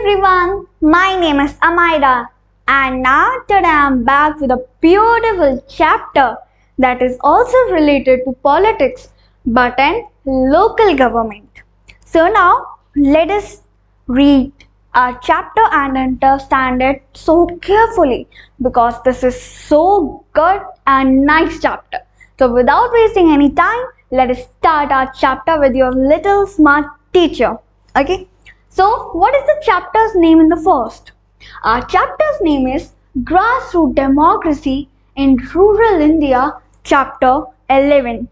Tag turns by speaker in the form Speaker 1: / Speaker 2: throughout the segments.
Speaker 1: everyone, my name is Amira and now today I am back with a beautiful chapter that is also related to politics but in local government. So now let us read our chapter and understand it so carefully because this is so good and nice chapter. So without wasting any time, let us start our chapter with your little smart teacher. Okay. So, what is the chapter's name in the first? Our chapter's name is Grassroots Democracy in Rural India, Chapter 11.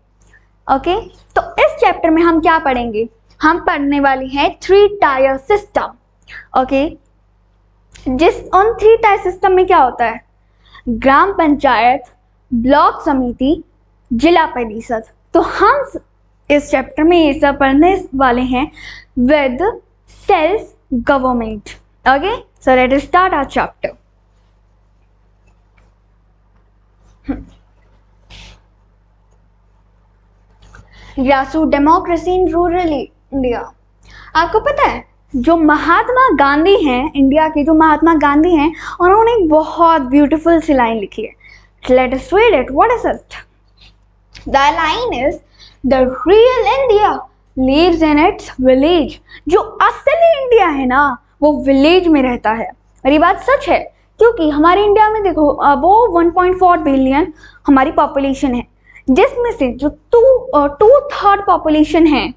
Speaker 1: Okay? तो इस chapter में हम क्या पढ़ेंगे? हम पढ़ने वाले हैं 3 टायर सिस्टम. ओके? उन 3 टायर सिस्टम में क्या होता है? ग्राम पंचायत, ब्लॉक समिति, जिला परिषद. तो हम इस चैप्टर में ये सब पढ़ने वाले हैं with self-government. Okay, so let us start our chapter. Grassroots democracy in rural India. आपको पता है जो महात्मा गांधी हैं, इंडिया के जो महात्मा गांधी हैं, उन्होंने एक बहुत ब्यूटीफुल सी लाइन लिखी है. Let us read it. What is it? The line is, the real India lives in its village. जो असली इंडिया है ना वो विलेज में रहता है. और ये बात सच है क्योंकि हमारे इंडिया में देखो वो 1.4 बिलियन हमारी पॉपुलेशन है, जिसमें से जो 2/3 पॉपुलेशन है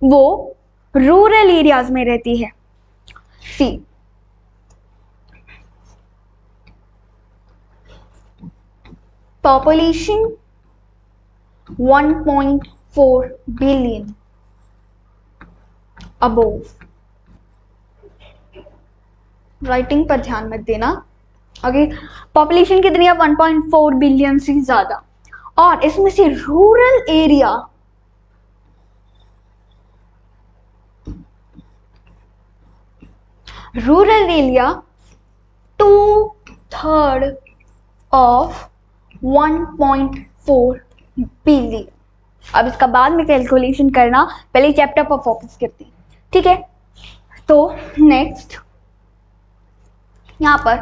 Speaker 1: वो रूरल एरियाज में रहती है. सी पॉपुलेशन 1.4 बिलियन अबोव. राइटिंग पर ध्यान मत देना. ओके, पॉपुलेशन कितनी है? 1.4 बिलियन से ज्यादा. और इसमें से rural area to-third of 1.4 billion. अब इसका बाद में कैलकुलेशन करना, पहले चैप्टर पर फोकस करते हैं. ठीक है, तो नेक्स्ट यहाँ पर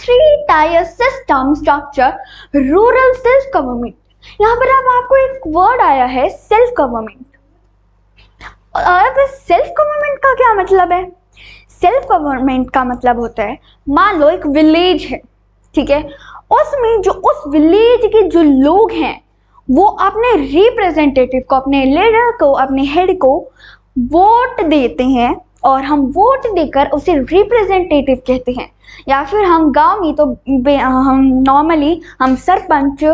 Speaker 1: 3 tier system structure rural self government. यहाँ पर अब आपको एक वर्ड आया है सेल्फ गवर्नमेंट. अब सेल्फ गवर्नमेंट का क्या मतलब है? सेल्फ गवर्नमेंट का मतलब होता है, मान लो एक विलेज है, ठीक है, उसमें जो उस विलेज के जो लोग हैं वो अपने रिप्रेजेंटेटिव को, अपने लीडर को, अपने हेड को वोट देते हैं और हम वोट देकर उसे रिप्रेजेंटेटिव कहते हैं. या फिर हम गांव में तो हम नॉर्मली हम सरपंच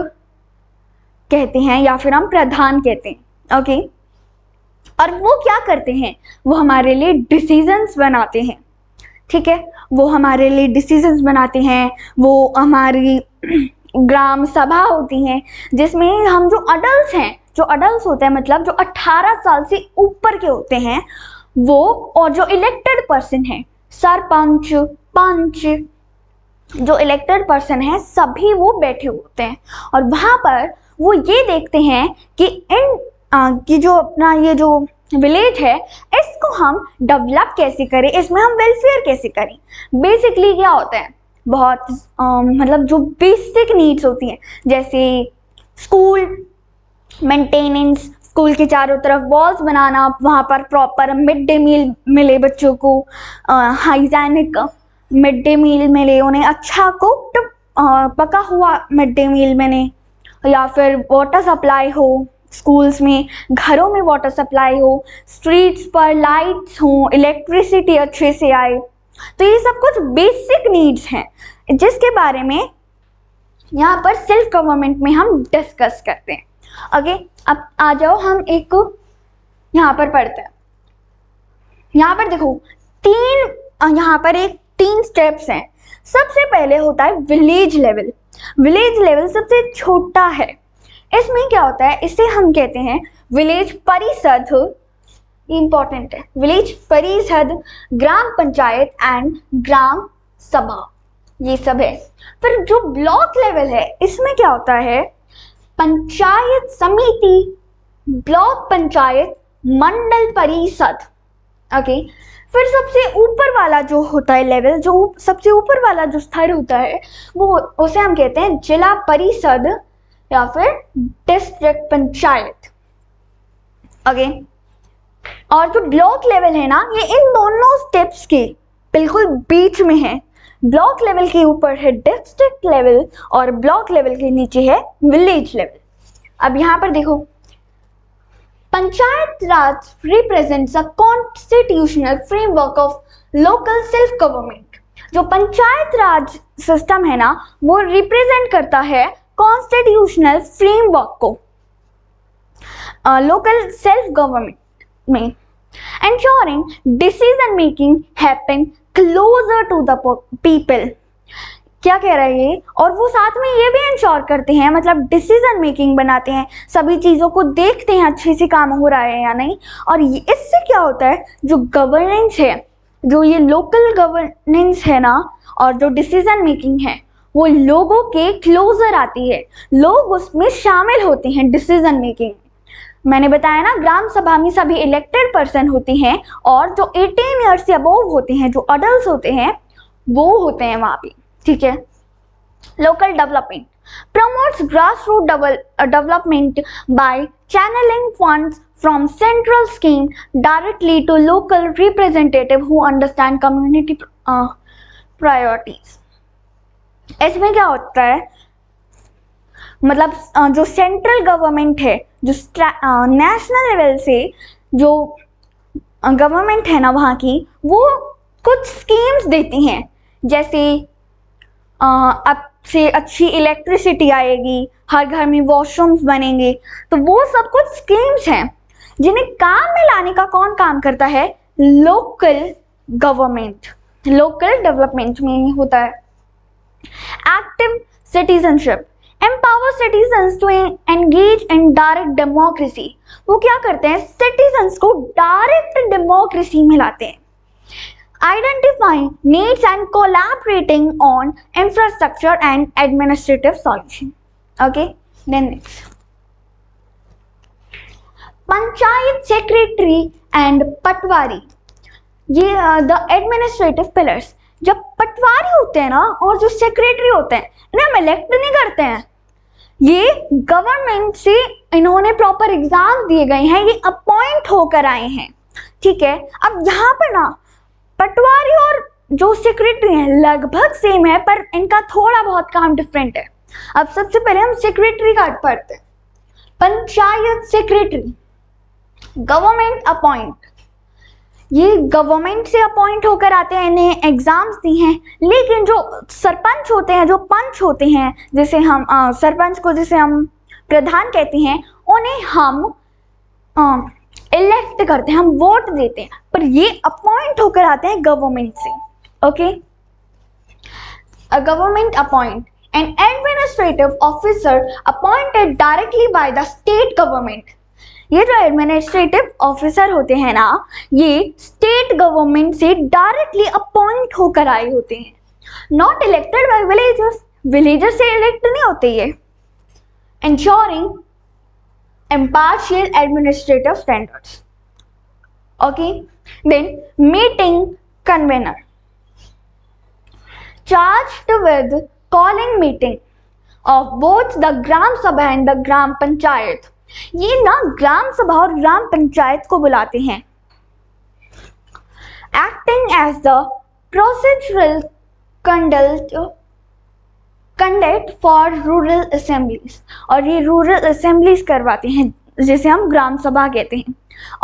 Speaker 1: कहते हैं या फिर हम प्रधान कहते हैं. ओके, और वो क्या करते हैं? वो हमारे लिए डिसीजंस बनाते हैं. ठीक है, वो हमारे लिए डिसीजंस बनाते हैं. वो हमारी ग्राम सभा होती हैं जिसमें हम जो अडल्ट होते हैं, मतलब जो 18 साल से ऊपर के होते हैं वो, और जो इलेक्टेड पर्सन है, सरपंच, पंच, जो इलेक्टेड पर्सन है सभी वो बैठे होते हैं. और वहाँ पर वो ये देखते हैं कि जो अपना ये जो विलेज है इसको हम डेवलप कैसे करें, इसमें हम वेलफेयर कैसे करें. बेसिकली क्या होता है, बहुत मतलब जो बेसिक नीड्स होती हैं, जैसे स्कूल मेंटेनेंस, स्कूल के चारों तरफ वॉल्स बनाना, वहाँ पर प्रॉपर मिड डे मील मिले बच्चों को, हाइजीनिक मिड डे मील मिले उन्हें, अच्छा कुक्ड पका हुआ मिड डे मील मिले, या फिर वाटर सप्लाई हो स्कूल्स में, घरों में वाटर सप्लाई हो, स्ट्रीट्स पर लाइट्स हो, इलेक्ट्रिसिटी अच्छे से आए. तो ये सब कुछ बेसिक नीड्स हैं जिसके बारे में यहाँ पर सेल्फ गवर्नमेंट में हम डिस्कस करते हैं. ओके, अब आ जाओ हम एक यहाँ पर पढ़ते हैं. यहाँ पर देखो यहाँ पर 3 स्टेप्स हैं. सबसे पहले होता है विलेज लेवल. विलेज लेवल सबसे छोटा है. इसमें क्या होता है, इसे हम कहते हैं विलेज परिषद. इंपॉर्टेंट है, विलेज परिषद, ग्राम पंचायत एंड ग्राम सभा, ये सब है. फिर जो ब्लॉक लेवल है इसमें क्या होता है, पंचायत समिति, ब्लॉक पंचायत, मंडल परिषद. ओके। फिर सबसे ऊपर वाला जो होता है लेवल, जो सबसे ऊपर वाला जो स्तर होता है वो उसे हम कहते हैं जिला परिषद या फिर डिस्ट्रिक्ट पंचायत। ओके। और जो ब्लॉक लेवल है ना, ये इन दोनों स्टेप्स के बिल्कुल बीच में है। ब्लॉक लेवल के ऊपर है डिस्ट्रिक्ट लेवल और ब्लॉक लेवल के नीचे है विलेज लेवल। अब यहाँ पर देखो, panchayat raj represents a constitutional framework of local self government. जो पंचायत राज सिस्टम है ना, वो रिप्रेजेंट करता है कॉन्स्टिट्यूशनल फ्रेमवर्क को लोकल सेल्फ गवर्नमेंट में, ensuring decision making happen closer to the people। क्या कह रहा है ये, और वो साथ में ये भी इंश्योर करते हैं, मतलब डिसीजन मेकिंग बनाते हैं, सभी चीज़ों को देखते हैं अच्छे से काम हो रहा है या नहीं। और इससे क्या होता है, जो गवर्नेंस है, जो ये लोकल गवर्नेंस है ना, और जो डिसीजन मेकिंग है वो लोगों के क्लोजर आती है, लोग उसमें शामिल होते हैं डिसीजन मेकिंग। मैंने बताया ना, ग्राम सभा में सभी इलेक्टेड पर्सन होते हैं और जो 18 ईयर्स से अबोव होते हैं, जो अडल्ट होते हैं, वो होते हैं वहाँ पे। ठीक है। Local development promotes grass root development by channelling funds from central scheme directly to local representative who understand community priorities. इसमें क्या होता है, मतलब जो सेंट्रल गवर्नमेंट है, जो नेशनल लेवल से जो गवर्नमेंट है ना वहाँ की, वो कुछ स्कीम्स देती हैं, जैसे अब से अच्छी इलेक्ट्रिसिटी आएगी, हर घर में वॉशरूम्स बनेंगे। तो वो सब कुछ स्कीम्स हैं जिन्हें काम में लाने का कौन काम करता है, लोकल गवर्नमेंट, लोकल डेवलपमेंट में होता है। Active citizenship empower citizens to engage in direct democracy। वो क्या करते हैं, citizens को डायरेक्ट डेमोक्रेसी में लाते हैं। Identifying needs and collaborating on infrastructure and administrative solution। Okay, then next, panchayat secretary and patwari, ये द एडमिनिस्ट्रेटिव पिलर्स। जब पटवारी होते हैं ना और जो सेक्रेटरी होते हैं, इन्हें हम इलेक्ट नहीं करते हैं, ये गवर्नमेंट से इन्होंने प्रॉपर एग्जाम दिए गए हैं, ये अपॉइंट होकर आए हैं। ठीक है। अब यहाँ पर ना पटवारी और जो सेक्रेटरी हैं लगभग सेम है, पर इनका थोड़ा बहुत काम डिफरेंट है। अब सबसे पहले हम सेक्रेटरी का पढ़ते हैं। पंचायत सेक्रेटरी गवर्नमेंट अपॉइंट, ये गवर्नमेंट से अपॉइंट होकर आते हैं, इन्हें एग्जाम्स दी हैं। लेकिन जो सरपंच होते हैं, जो पंच होते हैं, जैसे हम सरपंच को जिसे हम प्रधान कहते हैं, उन्हें हम इलेक्ट करते हैं, हम वोट देते हैं, पर ये अपॉइंट होकर आते हैं गवर्नमेंट से। Okay. Uh government appoint an administrative officer appointed directly by the state government. ये जो एडमिनिस्ट्रेटिव ऑफिसर होते हैं ना, ये स्टेट गवर्नमेंट से डायरेक्टली अपॉइंट होकर आए होते हैं, not elected by villagers. Villagers से इलेक्ट नहीं होते ये। ensuring impartial administrative standards। Okay, then meeting convener charged with calling meeting of both the gram sabha and the gram panchayat। ये ना ग्राम सभा और ग्राम पंचायत को बुलाते हैं। Acting as the procedural conduct for rural assemblies, और ये रूरल असेंबलीज करवाते हैं, जिसे हम ग्राम सभा कहते हैं।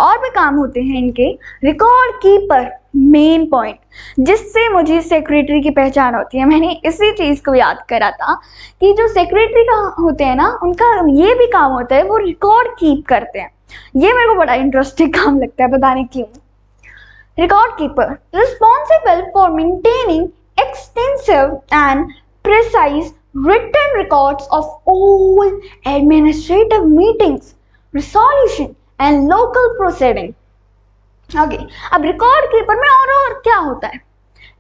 Speaker 1: और भी काम होते हैं इनके। रिकॉर्ड कीपर मेन पॉइंट, जिससे मुझे सेक्रेटरी की पहचान होती है। मैंने इसी चीज़ को याद करा था कि जो सेक्रेटरी का होते हैं ना, उनका ये भी काम होता है, वो रिकॉर्ड कीप करते हैं। ये मेरे को बड़ा इंटरेस्टिंग काम लगता है, पता नहीं क्यों। Record keeper responsible for maintaining extensive and precise written records of all administrative meetings, resolution and local proceeding। Okay, अब रिकॉर्ड कीपर में और क्या होता है,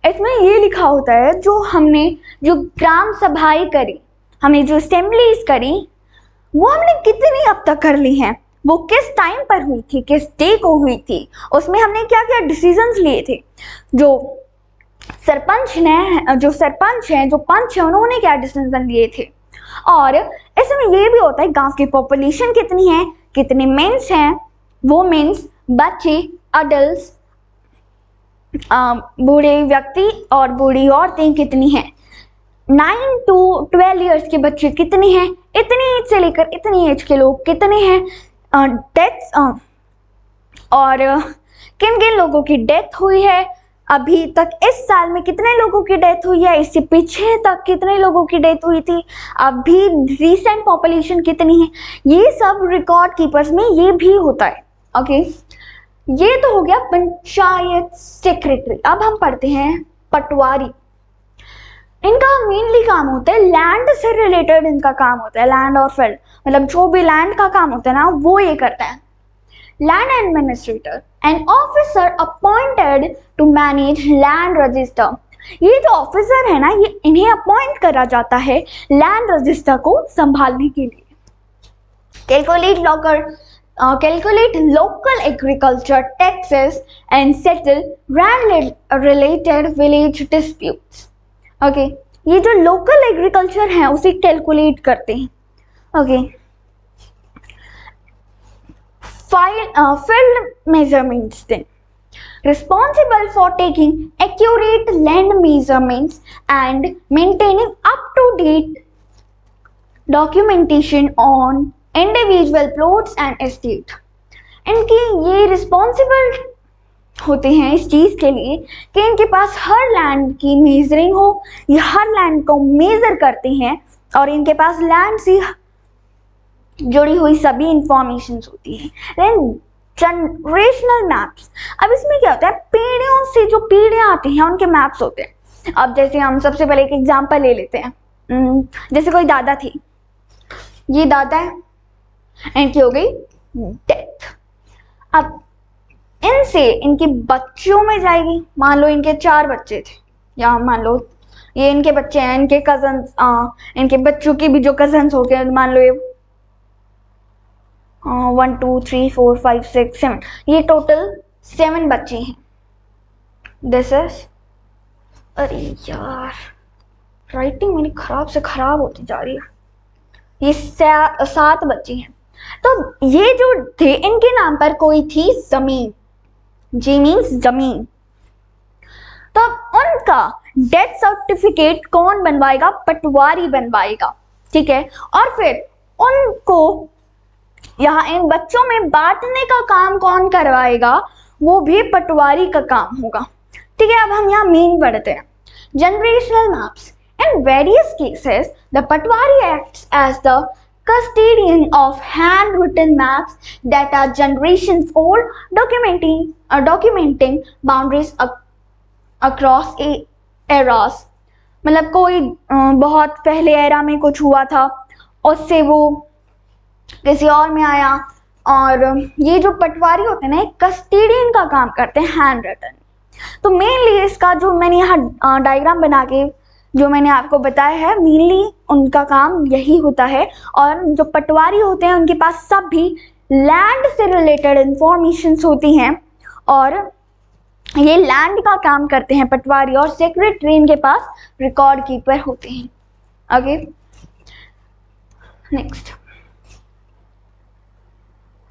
Speaker 1: इसमें ये लिखा होता है जो हमने जो ग्राम सभाएं करी, हमने जो असेंबलीज करी, वो हमने कितनी अब तक कर ली हैं, वो किस टाइम पर हुई थी, किस डे को हुई थी, उसमें हमने क्या क्या डिसीजंस लिए थे, जो सरपंच हैं, जो पंच हैं, उन्होंने क्या डिसीजन लिए थे। और इसमें ये भी होता है गांव की पॉपुलेशन कितनी है, कितने मेंस हैं, वो मेंस, बच्चे, अडल्ट, बूढ़े व्यक्ति और बूढ़ी औरतें कितनी हैं, 9 to 12 ईयर्स के बच्चे कितने हैं, इतनी एज से लेकर इतनी एज के लोग कितने हैं, डेथ्स और किन किन लोगों की डेथ हुई है अभी तक, इस साल में कितने लोगों की डेथ हुई है, इससे पीछे तक कितने लोगों की डेथ हुई थी, अभी रिसेंट पॉपुलेशन कितनी है, ये सब रिकॉर्ड कीपर्स में ये भी होता है। ओके, ये तो हो गया पंचायत सेक्रेटरी। अब हम पढ़ते हैं पटवारी। इनका मेनली काम होता है लैंड से रिलेटेड, इनका काम होता है लैंड और फील्ड, मतलब जो भी लैंड का काम होता है ना वो ये करता है। Land administrator, an officer appointed to manage land register. ये जो ऑफिसर है ना, ये इन्हें अपॉइंट करा जाता है लैंड रजिस्टर को संभालने के लिए। Calculate local agriculture taxes and settle land-related village disputes. Okay, ये जो लोकल एग्रीकल्चर है उसे कैलकुलेट करते हैं। Okay, field measurements then, responsible for taking accurate land measurements and maintaining up-to-date documentation on individual plots and estate. इनकी ये responsible होते हैं इस चीज़ के लिए कि इनके पास हर लैंड की मेजरिंग हो, ये हर लैंड को मेजर करते हैं और इनके पास लैंड से जुड़ी हुई सभी इंफॉर्मेशन होती है। Then generational maps. अब इसमें क्या होता है, पीढ़ियों से जो पीढ़ियाँ आती हैं उनके मैप्स होते हैं। अब जैसे हम सबसे पहले एक एग्जाम्पल ले लेते हैं, जैसे कोई दादा थी, ये दादा है, इनकी हो गई डेथ। अब इनसे इनके बच्चों में जाएगी, मान लो इनके 4 बच्चे थे, या मान लो ये इनके बच्चे हैं, इनके कजन्स, इनके बच्चों के भी जो कजन्स हो गए, मान लो ये 1 2 3 4 5 6 7, ये टोटल 7 बच्चे हैं। दिस इज, अरे यार राइटिंग मेरी खराब से खराब होती जा रही है, ये 7 बच्चे हैं। तो ये जो थे इनके नाम पर कोई थी जमीन, जी मीन्स जमीन। तो उनका डेथ सर्टिफिकेट कौन बनवाएगा, पटवारी बनवाएगा, ठीक है। और फिर उनको यहाँ इन बच्चों में बांटने का काम कौन करवाएगा, वो भी पटवारी का काम होगा, ठीक है। अब हम यहाँ मेन पढ़ते हैं, generational maps. In various cases, the Patwari acts as the custodian of handwritten maps that are generations old, documenting boundaries across eras. मतलब कोई बहुत पहले एरा में कुछ हुआ था, उससे वो किसी और में आया, और ये जो पटवारी होते हैं ना, एक कस्टोडियन का काम करते हैं हैंड रिटन। तो मेनली इसका जो मैंने यहाँ डायग्राम बना के जो मैंने आपको बताया है, मेनली उनका काम यही होता है। और जो पटवारी होते हैं उनके पास सब भी लैंड से रिलेटेड इंफॉर्मेशंस होती हैं, और ये लैंड का काम करते हैं पटवारी, और सेक्रेटरी इनके पास रिकॉर्ड कीपर होते हैं। Okay, next,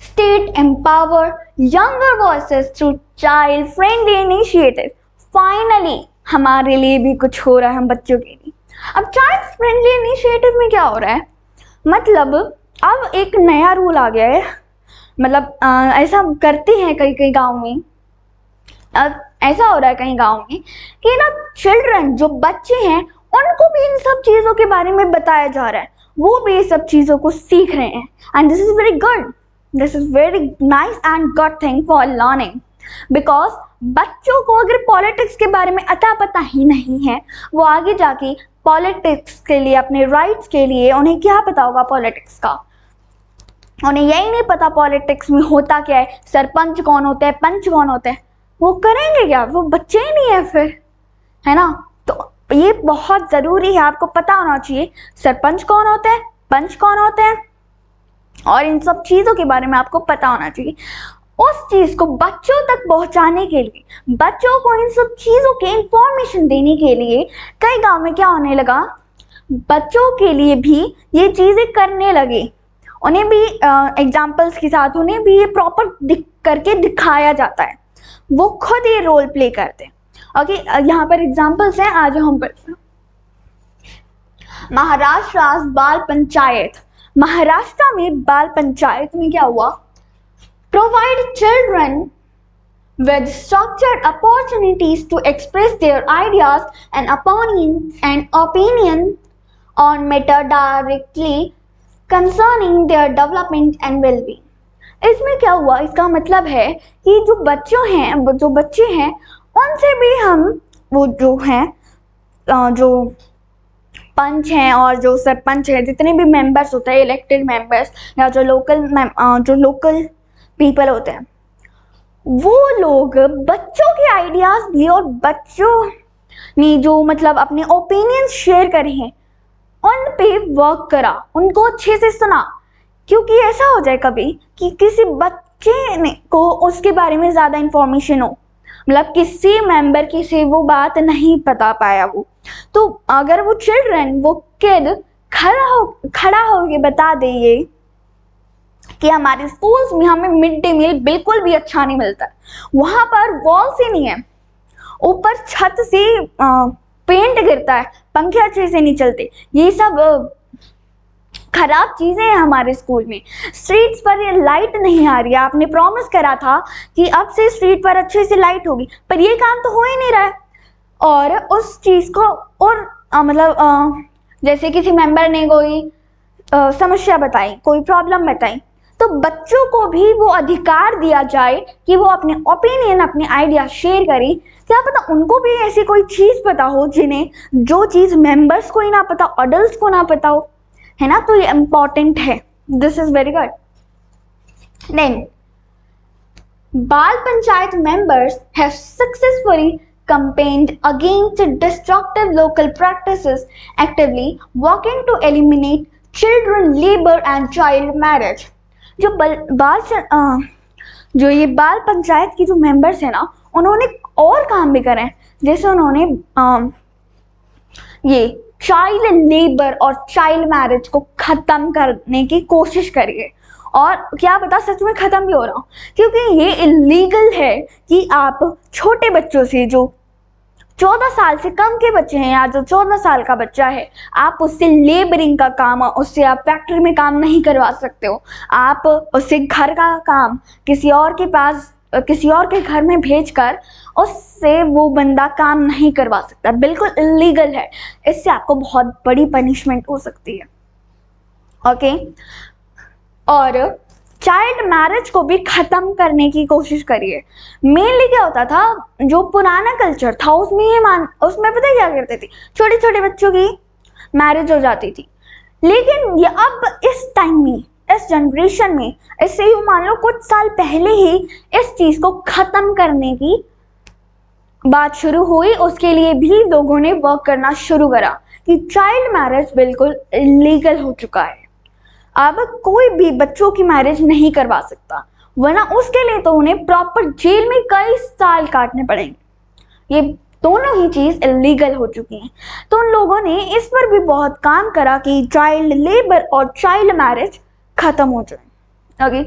Speaker 1: state empower younger voices through child friendly initiative. Finally हमारे लिए भी कुछ हो रहा है, हम बच्चों के लिए। अब चाइल्ड फ्रेंडली इनिशिएटिव में क्या हो रहा है, मतलब अब एक नया रूल आ गया है, मतलब ऐसा करते हैं कई कई गाँव में, ऐसा हो रहा है कई गाँव में कि ना चिल्ड्रन, जो बच्चे हैं, उनको भी इन सब चीज़ों के बारे में बताया जा रहा है, वो भी ये सब चीज़ों को सीख रहे हैं। And this is very good, this is very nice and good thing for learning, because बच्चों को अगर पॉलिटिक्स के बारे में अता पता ही नहीं है, वो आगे जाके पॉलिटिक्स के लिए, अपने राइट्स के लिए, उन्हें क्या पता होगा पॉलिटिक्स का, उन्हें यही नहीं पता पॉलिटिक्स में होता क्या है, सरपंच कौन होता है, पंच कौन होता है, वो करेंगे क्या, वो बच्चे ही नहीं है फिर, है ना। तो ये बहुत ज़रूरी है, आपको पता होना चाहिए सरपंच कौन होते हैं, पंच कौन होते हैं, और इन सब चीज़ों के बारे में आपको पता होना चाहिए। उस चीज़ को बच्चों तक पहुंचाने के लिए, बच्चों को इन सब चीज़ों के इंफॉर्मेशन देने के लिए कई गांव में क्या होने लगा, बच्चों के लिए भी ये चीज़ें करने लगे, उन्हें भी एग्जाम्पल्स के साथ उन्हें भी ये प्रॉपर करके दिखाया जाता है, वो खुद ये रोल प्ले करते हैं। ओके, यहाँ पर एग्जाम्पल्स हैं, आज हम पढ़ते हैं। महाराष्ट्र बाल पंचायत, महाराष्ट्र में बाल पंचायत में क्या हुआ, provide children with structured opportunities to express their ideas and opinion on matter directly concerning their development and well-being। इसमें क्या हुआ, इसका मतलब है कि जो बच्चे हैं उनसे भी हम वो जो हैं जो पंच हैं और जो सरपंच हैं, जितने भी मेंबर्स होते हैं, इलेक्टेड मेंबर्स या जो लोकल पीपल होते हैं, वो लोग बच्चों के आइडियाज भी और बच्चों ने जो मतलब अपने ओपिनियंस शेयर करे हैं उन पे वर्क करा, उनको अच्छे से सुना। क्योंकि ऐसा हो जाए कभी कि किसी बच्चे को उसके बारे में ज़्यादा इंफॉर्मेशन हो, मतलब किसी मेंबर की से वो बात नहीं बता पाया वो, तो अगर वो चिल्ड्रन, वो किड खड़ा हो के बता दे ये कि हमारे स्कूल्स में हमें मिड डे मील बिल्कुल भी अच्छा नहीं मिलता, वहाँ पर वॉल्स ही नहीं है, ऊपर छत से पेंट गिरता है, पंखे अच्छे से नहीं चलते, ये सब खराब चीज़ें हैं हमारे स्कूल में, स्ट्रीट्स पर ये लाइट नहीं आ रही है, आपने प्रॉमिस करा था कि अब से स्ट्रीट पर अच्छे से लाइट होगी, पर ये काम तो हो ही नहीं रहा है। और उस चीज़ को और जैसे किसी मेंबर ने कोई समस्या बताई, कोई प्रॉब्लम बताई, तो बच्चों को भी वो अधिकार दिया जाए कि वो अपने ओपिनियन, अपने आइडिया शेयर करें। क्या पता उनको भी ऐसी कोई चीज़ पता हो जिन्हें जो चीज़ मेंबर्स को ही ना पता, अडल्ट्स को ना पता हो, है ना, तो ये इम्पॉर्टेंट है। This is very good. Then Bal panchayat members have successfully campaigned against destructive local practices, actively working to eliminate children labor and child marriage। जो ये बाल पंचायत की जो मेंबर्स हैं ना, उन्होंने और काम भी करे हैं, जैसे उन्होंने ये चाइल्ड लेबर और चाइल्ड मैरिज को खत्म करने की कोशिश करी है, और क्या पता सच में खत्म भी हो रहा हो, क्योंकि ये इलीगल है कि आप छोटे बच्चों से, जो 14 साल से कम के बच्चे हैं या जो 14 साल का बच्चा है, आप उससे लेबरिंग का काम, उससे आप फैक्ट्री में काम नहीं करवा सकते हो, आप उससे घर का काम किसी और के घर में भेजकर उससे वो बंदा काम नहीं करवा सकता, बिल्कुल इलीगल है, इससे आपको बहुत बड़ी पनिशमेंट हो सकती है। ओके, और चाइल्ड मैरिज को भी खत्म करने की कोशिश करिए। मेनली क्या होता था, जो पुराना कल्चर था उसमें पता है क्या करते थे, छोटे छोटे बच्चों की मैरिज हो जाती थी, लेकिन ये अब इस टाइम में, इस जनरेशन में, इससे यूँ मान लो कुछ साल पहले ही इस चीज़ को खत्म करने की बात शुरू हुई, उसके लिए भी लोगों ने वर्क करना शुरू करा कि चाइल्ड मैरिज बिल्कुल इलीगल हो चुका है, अब कोई भी बच्चों की मैरिज नहीं करवा सकता, वरना उसके लिए तो उन्हें प्रॉपर जेल में कई साल काटने पड़ेंगे। ये दोनों ही चीज़ इलीगल हो चुकी हैं, तो उन लोगों ने इस पर भी बहुत काम करा कि चाइल्ड लेबर और चाइल्ड मैरिज खत्म हो जाए। Okay,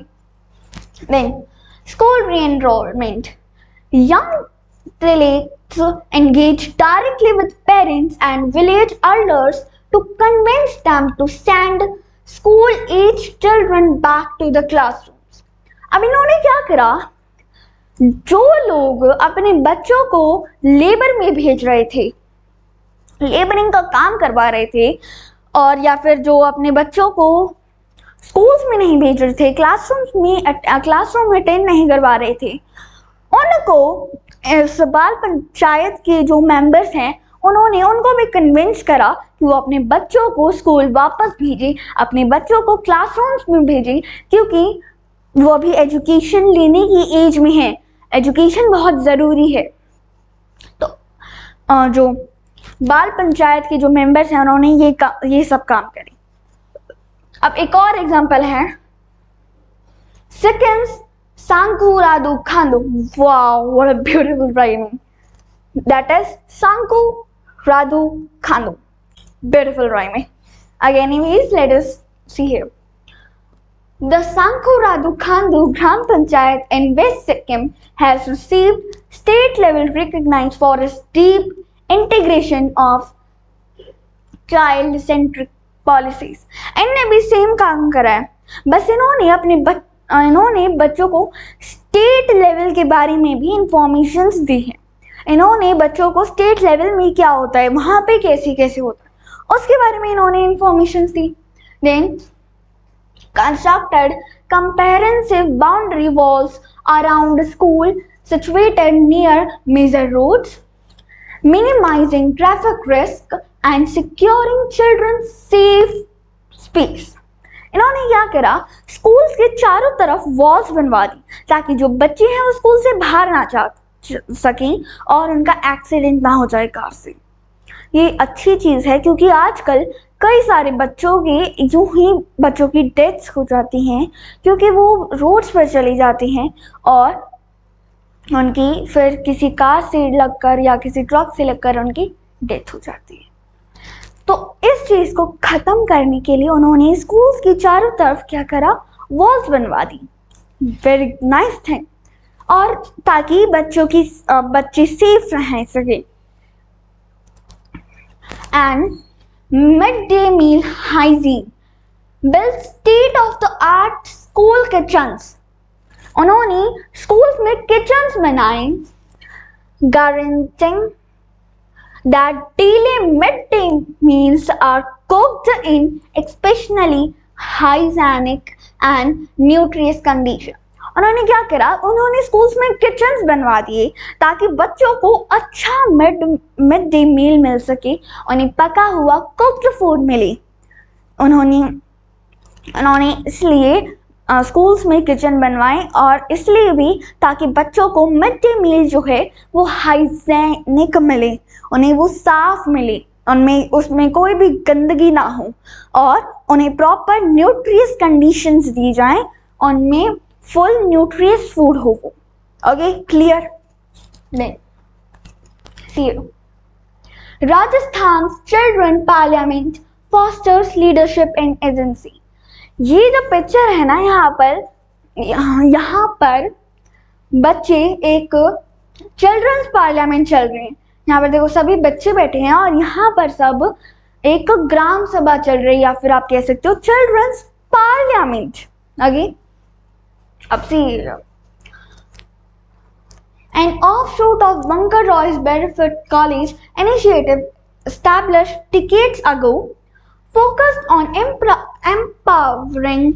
Speaker 1: then school re-enrolment, young prelates engage directly with parents and village elders to convince them to send school age children back to the classrooms। अब इन्होंने क्या करा, जो लोग अपने बच्चों को लेबर में भेज रहे थे, लेबरिंग का काम करवा रहे थे, और या फिर जो अपने बच्चों को स्कूल्स में नहीं भेज रहे थे, क्लासरूम अटेंड नहीं करवा रहे थे, उनको इस बाल पंचायत के जो मेंबर्स हैं उन्होंने उनको भी कन्विंस करा कि वो अपने बच्चों को स्कूल वापस भेजें, अपने बच्चों को क्लासरूम्स में भेजें, क्योंकि वो अभी एजुकेशन लेने की एज में है, एजुकेशन बहुत ज़रूरी है। तो जो बाल पंचायत के जो मेंबर्स हैं उन्होंने ये सब काम करे। अब एक और एग्जांपल है Sikkim's Sangku Radu Khandu. Wow, what a beautiful rhyming. That is Sangku Radu Khandu. Beautiful rhyming. Okay, anyways, let us see here. The Sangku Radu Khandu Gram Panchayat in West Sikkim has received state level recognition for its deep integration of child centric policies. इनने भी same काम करा है, बस इन्होंने बच्चों को state level के बारे में भी इंफॉर्मेशंस दी है। इन्होंने बच्चों को स्टेट लेवल में क्या होता है, वहां पे कैसे कैसे होता है, उसके बारे में इन्होंने इंफॉर्मेशंस दी। Then constructed comprehensive boundary walls around school situated near major roads, minimizing traffic risk and securing children's safe space. इन्होंने क्या करा, स्कूल्स के चारों तरफ वॉल्स बनवा दी ताकि जो बच्चे हैं वो स्कूल से बाहर ना जा सकें और उनका एक्सीडेंट ना हो जाए कार से। ये अच्छी चीज़ है क्योंकि आजकल कई सारे बच्चों की डेथ्स हो जाती हैं क्योंकि वो रोड्स पर चली जाती हैं और उनकी फिर किसी कार से लगकर या किसी ट्रक से लगकर उनकी डेथ हो जाती है। तो इस चीज़ को ख़त्म करने के लिए उन्होंने स्कूल्स की चारों तरफ क्या करा, वॉल्स बनवा दी। Very nice thing. और ताकि बच्चे सेफ रह सके। And midday meal hygiene, build state of the art school kitchens. उन्होंने स्कूल्स में किचन्स बनाए, guaranteeing that daily midday meals are cooked in exceptionally hygienic and nutritious condition. उन्होंने क्या करा, उन्होंने स्कूल्स में किचन्स बनवा दिए ताकि बच्चों को अच्छा मिड डे मील मिल सके, उन्हें पका हुआ कुक्ड फूड मिले। उन्होंने इसलिए स्कूल्स में किचन बनवाए और इसलिए भी ताकि बच्चों को मिड डे मील जो है वो हाइजीनिक मिले, उन्हें वो साफ मिले, उसमें कोई भी गंदगी ना हो और उन्हें प्रॉपर न्यूट्रियस कंडीशंस दी जाएं, उनमें फुल न्यूट्रियस फूड हो वो। Okay, clear? नहीं, see Rajasthan children parliament fosters leadership in agency. ये जो पिक्चर है ना, यहाँ पर बच्चे एक चिल्ड्रंस पार्लियामेंट चल रहे हैं। यहाँ पर देखो सभी बच्चे बैठे हैं और यहाँ पर सब एक ग्राम सभा चल रही है या फिर आप कह सकते हो चिल्ड्रंस पार्लियामेंट। आगे अब सी, an offshoot of Bunker Roy's Bedford College initiative established decades ago focused on empowering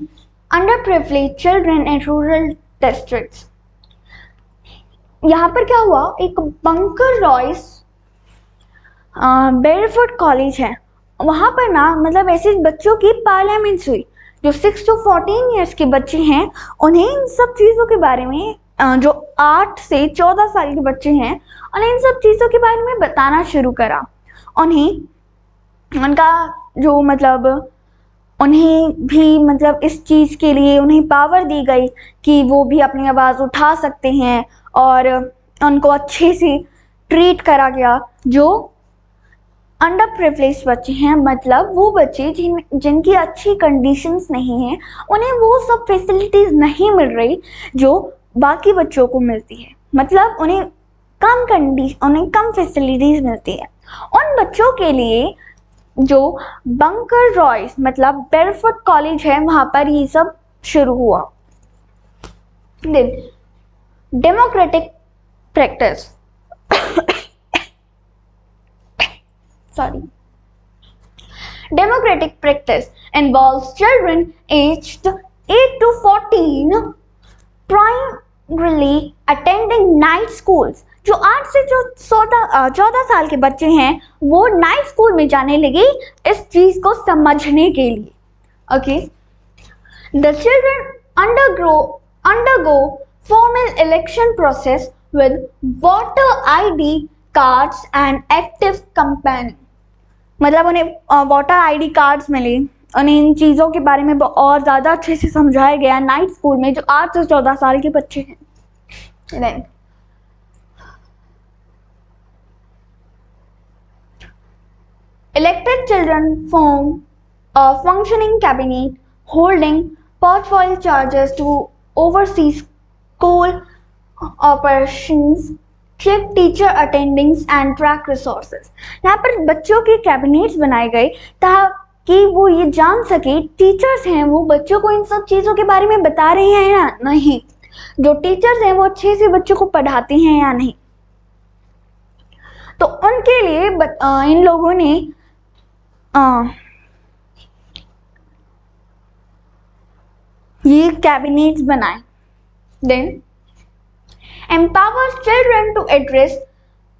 Speaker 1: underprivileged children in rural districts. यहाँ पर क्या हुआ, एक बंकर रॉयस बेडफोर्ड कॉलेज है, वहाँ पर ना मतलब ऐसे बच्चों की पार्लियामेंट्स हुई। जो 6 to 14 ईयर्स के बच्चे हैं उन्हें इन सब चीज़ों के बारे में, जो 8 से 14 साल के बच्चे हैं उन्हें इन सब चीज़ों के बारे में बताना शुरू करा। उन्हें भी इस चीज़ के लिए उन्हें पावर दी गई कि वो भी अपनी आवाज़ उठा सकते हैं और उनको अच्छे से ट्रीट करा गया। जो अंडर प्रिविलेज बच्चे हैं, मतलब वो बच्चे जिनकी अच्छी कंडीशंस नहीं हैं, उन्हें वो सब फैसिलिटीज़ नहीं मिल रही जो बाकी बच्चों को मिलती है। मतलब उन्हें कम फैसिलिटीज़ मिलती है। उन बच्चों के लिए जो बंकर रॉयस मतलब बेडफोर्ड कॉलेज है, वहाँ पर ये सब शुरू हुआ। Democratic practice Democratic practice involves children aged 8 to 14 primarily attending night schools. जो 8 से 14 साल के बच्चे हैं वो नाइट स्कूल में जाने लगे इस चीज को समझने के लिए। Okay, the children undergo formal election process with voter ID cards and active campaigning. मतलब उन्हें वोटर आईडी कार्ड्स मिले उन्हें इन चीज़ों के बारे में और ज़्यादा अच्छे से समझाया गया नाइट स्कूल में, जो 8 से 14 साल के बच्चे हैं। Then, elected children form a functioning cabinet holding portfolio charges to oversee school operations, check teacher attendance and track resources। यहाँ पर बच्चों के कैबिनेट्स बनाए गए ताकि वो ये जान सके टीचर्स हैं वो बच्चों को इन सब चीज़ों के बारे में बता रहे हैं या नहीं, जो टीचर्स हैं वो अच्छे से बच्चों को पढ़ाते हैं या नहीं। तो उनके लिए इन लोगों ने ये कैबिनेट्स बनाए। Then empowers children to address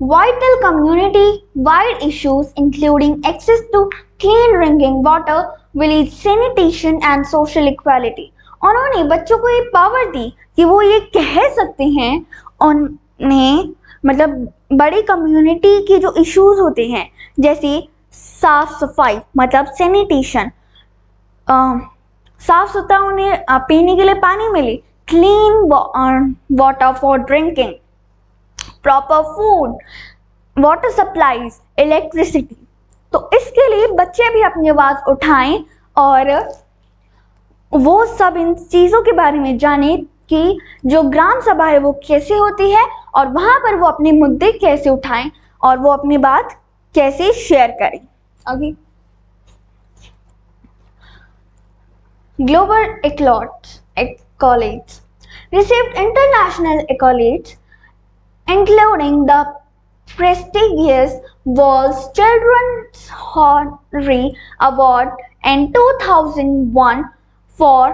Speaker 1: vital community-wide issues including access to clean drinking water, village sanitation and social equality। उन्होंने बच्चों को ये पावर दी कि वो ये कह सकते हैं उन्हें, मतलब बड़ी कम्युनिटी के जो इश्यूज होते हैं जैसे साफ सफाई मतलब सैनिटेशन, साफ सुथरा उन्हें पीने के लिए पानी मिले, clean water for drinking, proper food, water supplies, electricity। तो इसके लिए बच्चे भी अपनी आवाज उठाएं और वो सब इन चीज़ों के बारे में जाने कि जो ग्राम सभा है वो कैसे होती है और वहाँ पर वो अपने मुद्दे कैसे उठाएं और वो अपनी बात कैसे शेयर करें। Okay, global accolades received international accolades including the prestigious World Children's Honorary Award in 2001 for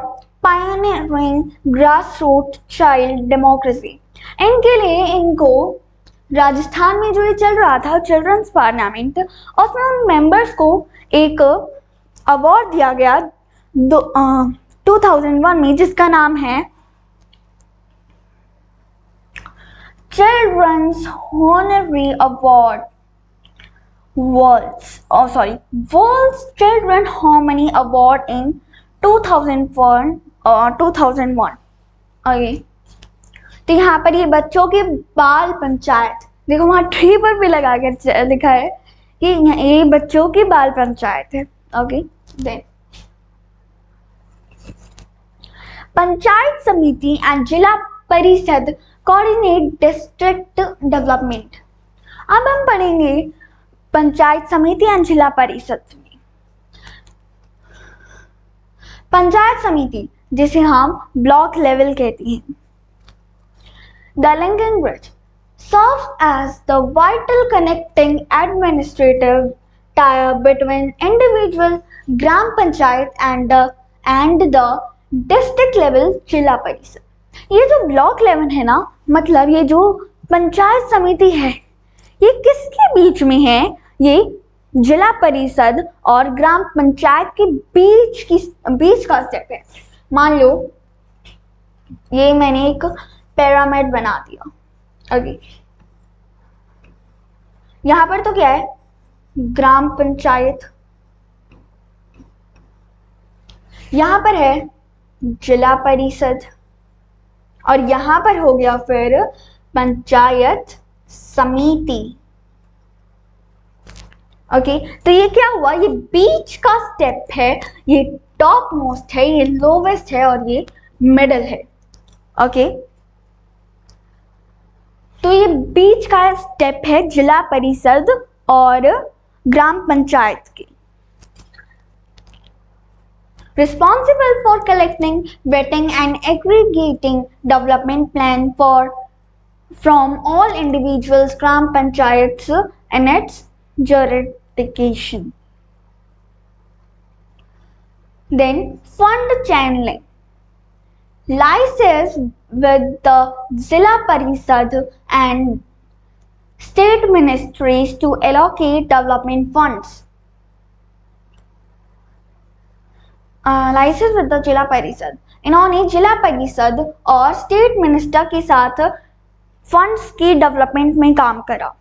Speaker 1: pioneering grassroots child democracy। इनके लिए इनको राजस्थान में जो ये चल रहा था चिल्ड्रंस पार्लियामेंट, उसमें उन मेंबर्स को एक अवार्ड दिया गया 2001 में, जिसका नाम है children's honorary award, world's children harmony award in 2001 okay. तो यहाँ पर ये बच्चों की बाल पंचायत, देखो वहाँ ट्री पर भी लगा के लिखा है कि ये बच्चों की बाल पंचायत है। Okay, then panchayat samiti and जिला परिषद कोऑर्डिनेट डिस्ट्रिक्ट डेवलपमेंट। अब हम पढ़ेंगे पंचायत समिति एंड जिला परिषद में। पंचायत समिति जिसे हम ब्लॉक लेवल कहते हैं, the linking bridge serves as the vital connecting administrative tie between individual gram panchayat and the district level जिला परिषद। ये जो ब्लॉक लेवल है ना, मतलब ये जो पंचायत समिति है ये किसके बीच में है? ये जिला परिषद और ग्राम पंचायत के बीच का स्टेप है। मान लो ये मैंने एक पिरामिड बना दिया। ओके, यहाँ पर तो क्या है? ग्राम पंचायत, यहाँ पर है जिला परिषद और यहाँ पर हो गया फिर पंचायत समिति। ओके, तो ये क्या हुआ? ये बीच का स्टेप है, ये टॉप मोस्ट है, ये लोवेस्ट है और ये मिडल है। ओके, तो ये बीच का स्टेप है जिला परिषद और ग्राम पंचायत के। Responsible for collecting, vetting and aggregating development plan from all individuals gram panchayats in its jurisdiction. Then fund channeling lies with the Zilla Parishad and state ministries to allocate development funds. Liaises with the Zila Parishad, इन्होंने जिला परिषद और state minister के साथ funds की development में काम करा।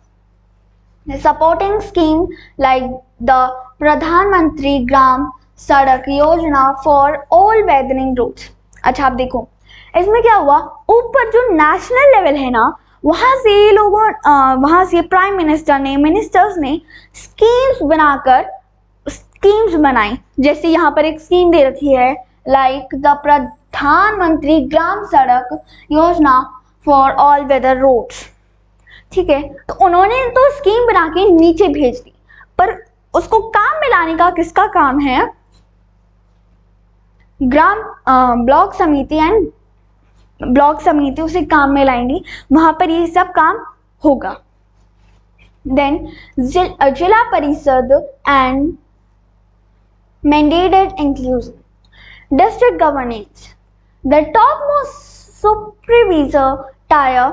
Speaker 1: सपोर्टिंग स्कीम लाइक द प्रधानमंत्री ग्राम सड़क योजना फॉर ऑल वेदरिंग रोड्स। अच्छा आप देखो इसमें क्या हुआ, ऊपर जो नेशनल लेवल है ना वहां से वहां से प्राइम मिनिस्टर ने मिनिस्टर्स ने स्कीम्स बनाई। जैसे यहाँ पर एक स्कीम दे रखी है लाइक द प्रधानमंत्री ग्राम सड़क योजना फॉर ऑल वेदर रोड्स। ठीक है, तो उन्होंने तो स्कीम बना के नीचे भेज दी, पर उसको काम में लाने का किसका काम है, ब्लॉक समिति उसे काम में लाएंगी, वहां पर ये सब काम होगा। देन जिला परिषद and mandated inclusion, district governance, the topmost supervisor tier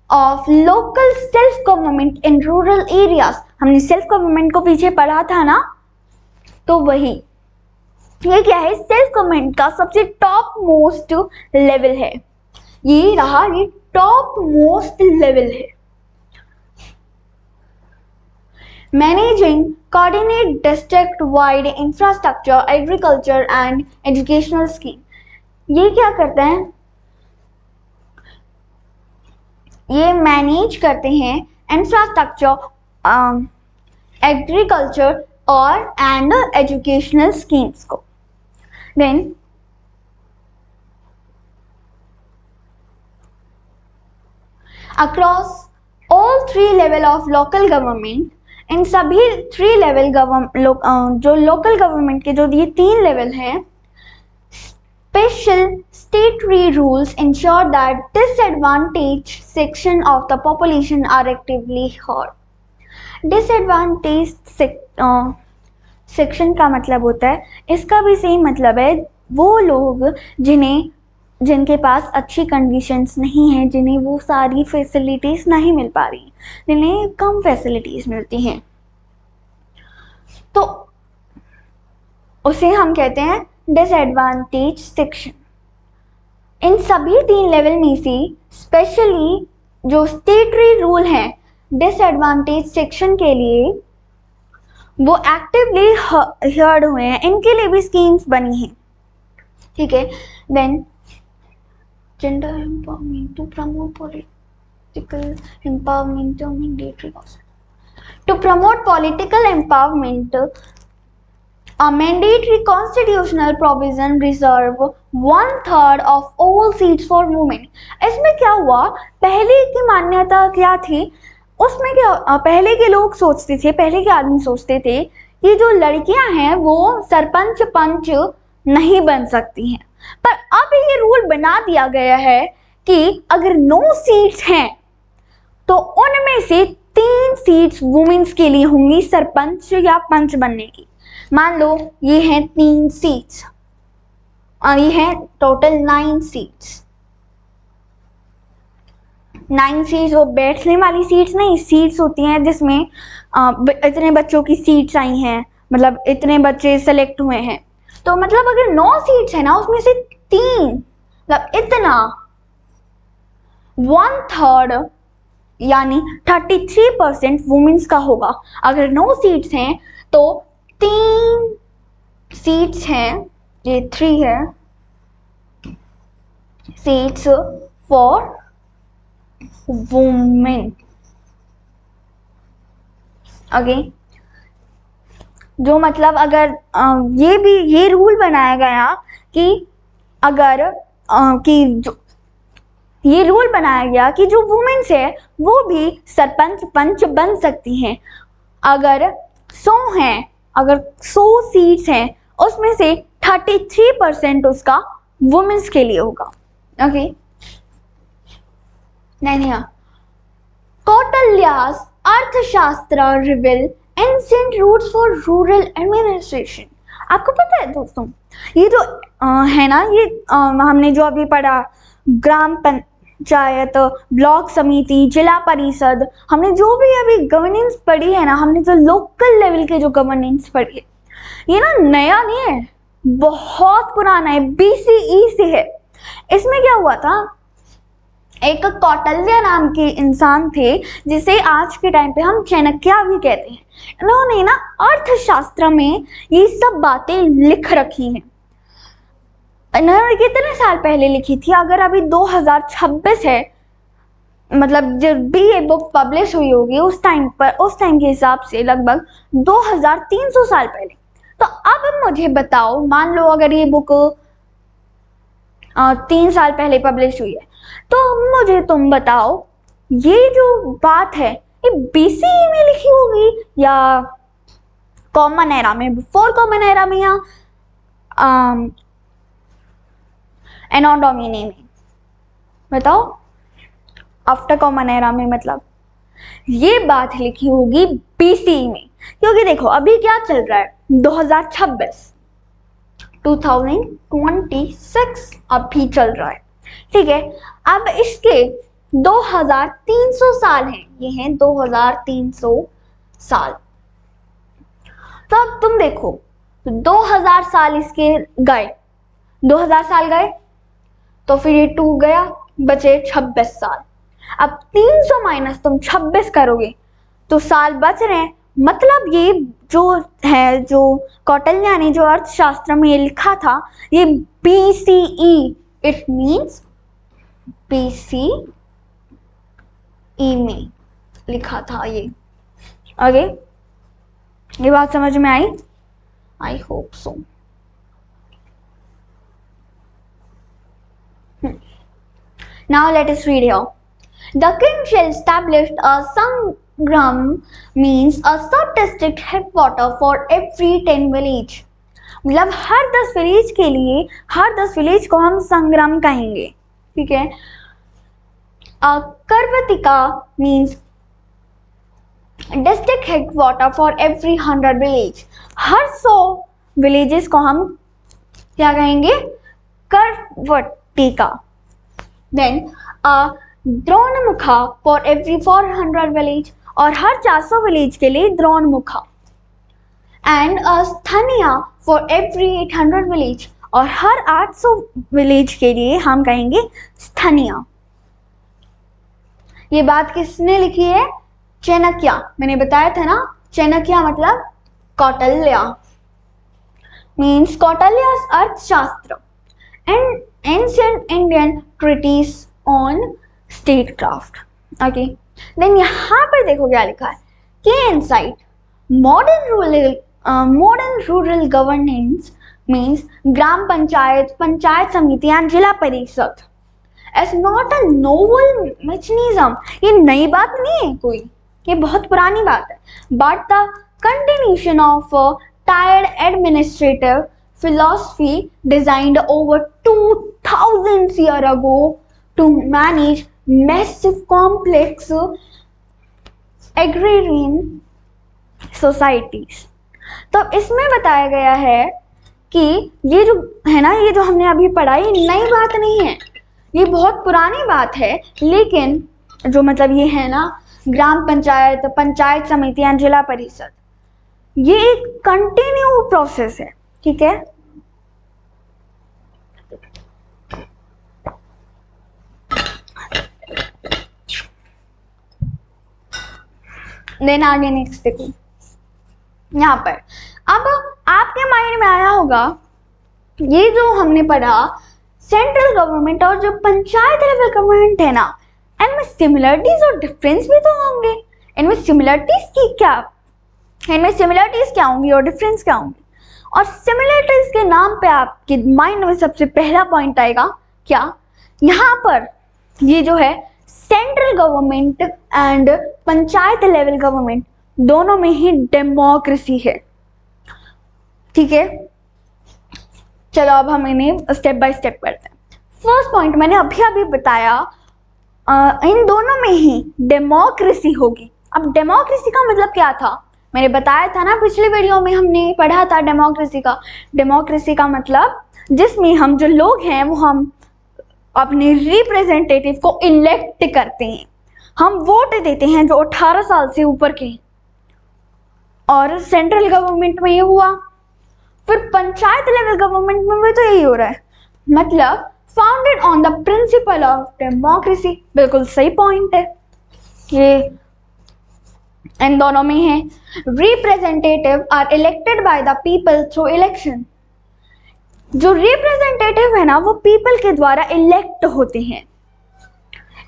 Speaker 1: of local self government in rural areas। हमने सेल्फ गवर्नमेंट को पीछे पढ़ा था ना, तो वही ये क्या है, सेल्फ गवर्नमेंट का सबसे टॉप मोस्ट लेवल है, ये रहा, ये टॉप मोस्ट लेवल है। Managing coordinate district wide infrastructure, agriculture and educational scheme। ये क्या करते हैं, ये मैनेज करते हैं इंफ्रास्ट्रक्चर, एग्रीकल्चर और एंड एजुकेशनल स्कीम्स को। Then across all 3 level of local government, in सभी 3 लेवल जो लोकल गवर्नमेंट के जो ये 3 लेवल हैं, special statutory rules ensure that disadvantage section of the population are actively heard. Disadvantage section का मतलब होता है, इसका भी सेम मतलब है, वो लोग जिनके पास अच्छी कंडीशंस नहीं हैं, जिन्हें वो सारी फैसिलिटीज नहीं मिल पा रही, जिन्हें कम फैसिलिटीज मिलती हैं, तो उसे हम कहते हैं डिसएडवांटेज सेक्शन। इन सभी 3 लेवल में से स्पेशली जो स्टेटरी रूल है डिसएडवांटेज सेक्शन के लिए, वो एक्टिवली हर्ड हुए हैं, इनके लिए भी स्कीम्स बनी हैं। ठीक है, then gender empowerment to promote political empowerment to mandatory cause. To promote political empowerment, a mandatory constitutional provision reserve 1/3 of all seats for women। इसमें क्या हुआ, पहले की मान्यता क्या थी, उसमें क्या पहले के लोग सोचते थे, पहले के आदमी सोचते थे कि जो लड़कियां हैं वो सरपंच पंच नहीं बन सकती हैं, पर अब ये रूल बना दिया गया है कि अगर 9 सीट्स हैं तो उनमें से 3 सीट्स वुमेन्स के लिए होंगी सरपंच या पंच बनने की। मान लो ये हैं 3 सीट्स और ये हैं टोटल 9 सीट्स। 9 सीट्स वो बैठने वाली सीट्स नहीं, सीट्स होती हैं जिसमें इतने बच्चों की सीट्स आई हैं, मतलब इतने बच्चे सेलेक्ट हुए हैं, तो मतलब अगर 9 सीट्स है ना उसमें से 3 मतलब इतना 1/3 यानी 33% वुमेन्स का होगा। अगर 9 सीट्स हैं तो 3 सीट्स हैं, ये 3 है सीट्स फॉर वुमेन। ओके, जो मतलब अगर ये रूल बनाया गया कि अगर ये रूल बनाया गया कि जो वुमेन्स है वो भी सरपंच पंच बन सकती हैं। अगर 100 सीट्स हैं उसमें से 33% उसका वुमेन्स के लिए होगा। ओके, नहीं Kautilya's Arthashastra reveal ancient roots for rural administration. आपको पता है दोस्तों, ये जो है ना, ये हमने जो अभी पढ़ा ग्राम पंचायत, ब्लॉक समिति, जिला परिषद, हमने जो भी अभी गवर्नेंस पढ़ी है ना, हमने जो लोकल लेवल के जो गवर्नेंस पढ़ी है, ये ना नया नहीं है, बहुत पुराना है, BCE से है। इसमें क्या हुआ था, एक कौटिल्य नाम के इंसान थे जिसे आज के टाइम पे हम चाणक्य भी कहते हैं। इन्होंने ना अर्थशास्त्र में ये सब बातें लिख रखी हैं। इन्होंने कितने साल पहले लिखी थी? अगर अभी 2026 है, मतलब जब भी ये बुक पब्लिश हुई होगी उस टाइम के हिसाब से लगभग 2300 साल पहले। तो अब मुझे बताओ, मान लो अगर ये बुक 3 साल पहले पब्लिश हुई है, तो मुझे तुम बताओ ये जो बात है ये BCE में लिखी होगी या कॉमन एरा में, बिफोर कॉमन एरा में, या एनो डोमिनी में? बताओ। आफ्टर कॉमन एरा में, मतलब ये बात लिखी होगी BCE में, क्योंकि देखो अभी क्या चल रहा है, 2026 अभी चल रहा है, ठीक है। अब इसके 2300 साल हैं, ये हैं 2300 साल। तो अब तुम देखो 2000 साल इसके गए, 2000 साल गए तो फिर ये 2 गया, बचे 26 साल। अब 300 माइनस तुम 26 करोगे तो साल बच रहे हैं। मतलब ये जो है, जो कौटिल्य ने जो अर्थशास्त्र में ये लिखा था, ये BCE, इट मीन्स BCE में लिखा था ये। ओके, ये बात समझ में आई? I hope so. Now let us read here. The king shall establish a sangram, means a sub-district headquarter for every 10 village. मतलब हर 10 विलेज के लिए, हर 10 विलेज को हम संग्राम कहेंगे, ठीक है। Karvatika means district headquarter for every 100 village. हर 100 विलेजेस को हम क्या कहेंगे? Karvatika. Then Dronamukha for every 400 village, और हर 400 विलेज के लिए Dronamukha. And Sthaniya for every 800 village, और हर 800 विलेज के लिए हम कहेंगे स्थनिया। ये बात किसने लिखी है? चाणक्य। मैंने बताया था ना, चाणक्य मतलब Kautilya, means Kautilya's Arthashastra and ancient Indian treatise on statecraft. Okay, then यहाँ पर देखो क्या लिखा है कि insight modern rural governance means gram panchayat, panchayat samiti and जिला परिषद as not a novel mechanism। ये नई बात नहीं है कोई, ये बहुत पुरानी बात है। But the continuation of a tired administrative philosophy designed over 2000 years ago to manage massive complex agrarian societies। तो इसमें बताया गया है कि ये जो है ना, ये जो हमने अभी पढ़ा, ये नई बात नहीं है, ये बहुत पुरानी बात है। लेकिन जो मतलब ये है ना, ग्राम पंचायत, पंचायत समिति एंड जिला परिषद, ये एक कंटिन्यू प्रोसेस है, ठीक है। देन आगे नेक्स्ट देखो यहाँ पर। अब आपके माइंड में आया होगा ये जो हमने पढ़ा सेंट्रल गवर्नमेंट और जो पंचायत लेवल गवर्नमेंट है ना, इनमें सिमिलरिटीज और डिफरेंस भी तो होंगे। इनमें सिमिलरिटीज क्या होंगी और डिफरेंस क्या होंगी? और सिमिलरिटीज के नाम पे आपके माइंड में सबसे पहला पॉइंट आएगा क्या? यहाँ पर ये जो है central government and panchayat level government दोनों में ही डेमोक्रेसी है, ठीक है। चलो अब हम इन्हें स्टेप बाय स्टेप करते हैं। फर्स्ट पॉइंट मैंने अभी बताया, इन दोनों में ही डेमोक्रेसी होगी। अब डेमोक्रेसी का मतलब क्या था? मैंने बताया था ना, पिछले वीडियो में हमने पढ़ा था डेमोक्रेसी का। डेमोक्रेसी का मतलब जिसमें हम जो लोग हैं वो हम अपने रिप्रेजेंटेटिव को इलेक्ट करते हैं, हम वोट देते हैं जो 18 साल से ऊपर के। और सेंट्रल गवर्नमेंट में ये हुआ, फिर पंचायत लेवल गवर्नमेंट में भी तो यही हो रहा है। मतलब founded on the principle of democracy. बिल्कुल सही पॉइंट है, ये इन दोनों में है। Representative are elected by the people through election. जो रिप्रेजेंटेटिव है ना वो पीपल के द्वारा इलेक्ट होते हैं।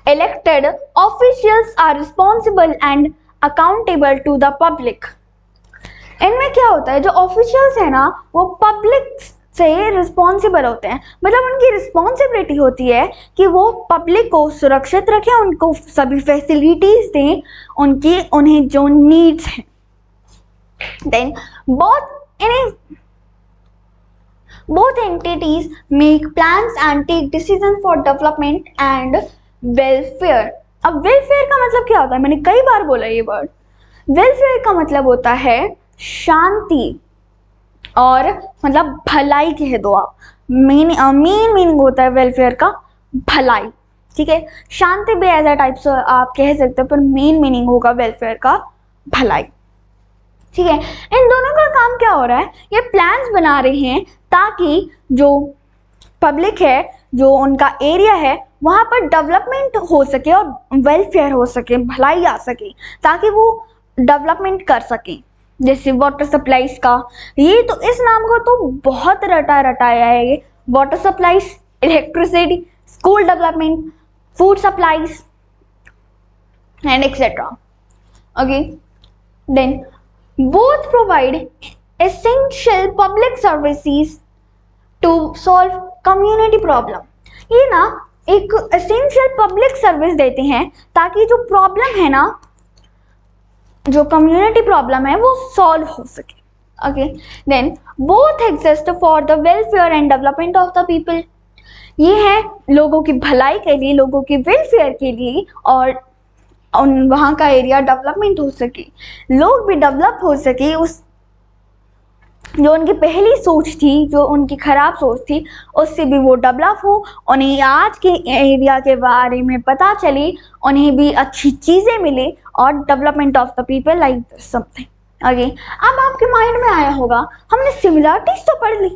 Speaker 1: Elected officials are responsible and accountable to the public. इनमें क्या होता है, जो ऑफिशियल्स है ना वो पब्लिक से रिस्पॉन्सिबल होते हैं, मतलब उनकी रिस्पॉन्सिबिलिटी होती है कि वो पब्लिक को सुरक्षित रखें, उनको सभी फैसिलिटीज दें, उन्हें जो नीड्स हैं। Then both entities make plans and take decisions for development and welfare। अब welfare का मतलब क्या होता है, मैंने कई बार बोला ये वर्ड। welfare का मतलब होता है शांति, और मतलब भलाई कह दो आप। मेन मीनिंग होता है वेलफेयर का भलाई, ठीक है। शांति भी एज अ टाइप्स आप कह सकते हो, पर मेन मीनिंग होगा वेलफेयर का भलाई, ठीक है। इन दोनों का काम क्या हो रहा है, ये प्लान्स बना रहे हैं ताकि जो पब्लिक है, जो उनका एरिया है, वहाँ पर डेवलपमेंट हो सके और वेलफेयर हो सके, भलाई आ सके, ताकि वो डेवलपमेंट कर सकें। जैसे वाटर सप्लाईज का, ये तो इस नाम को तो बहुत रटाया है ये। Water supplies, electricity, school development, food supplies and etcetera. Okay, then both provide essential public services to solve community problem. ये ना एक एसेंशियल पब्लिक सर्विस देते हैं ताकि जो प्रॉब्लम है ना, जो कम्युनिटी प्रॉब्लम है वो सॉल्व हो सके। Okay, then both exist for the welfare and development of the people. ये है लोगों की भलाई के लिए, लोगों की वेलफेयर के लिए, और वहाँ का एरिया डेवलपमेंट हो सके, लोग भी डेवलप हो सके। उस जो उनकी पहली सोच थी, जो उनकी खराब सोच थी, उससे भी वो डेवलप हो, उन्हें आज के एरिया के बारे में पता चले, उन्हें भी अच्छी चीज़ें मिले, और development of the people like something. Okay, अब आपके माइंड में आया होगा हमने सिमिलरिटीज तो पढ़ ली,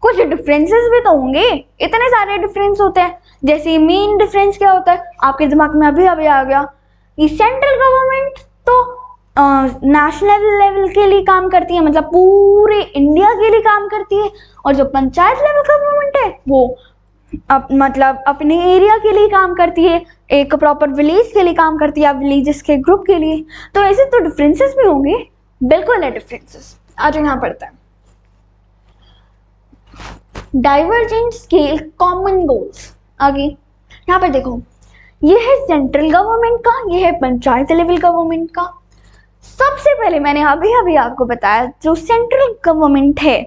Speaker 1: कुछ डिफरेंसेस भी तो होंगे। इतने सारे डिफरेंस होते हैं। जैसे मेन डिफरेंस क्या होता है आपके दिमाग में अभी आ गया, ये सेंट्रल गवर्नमेंट तो नेशनल लेवल के लिए काम करती है, मतलब पूरे इंडिया के लिए काम करती है, और जो पंचायत लेवल गवर्नमेंट है वो मतलब अपने एरिया के लिए काम करती है, एक प्रॉपर विलेज के लिए काम करती है, विलेजेस के ग्रुप के लिए। तो ऐसे तो डिफरेंसेस भी होंगे, बिल्कुल है डिफरेंसेस। आज यहाँ पढ़ता है डाइवर्जेंट स्केल कॉमन गोल्स। आगे यहाँ पर देखो, ये है सेंट्रल गवर्नमेंट का, ये है पंचायत लेवल गवर्नमेंट का। सबसे पहले मैंने अभी आपको बताया, जो सेंट्रल गवर्नमेंट है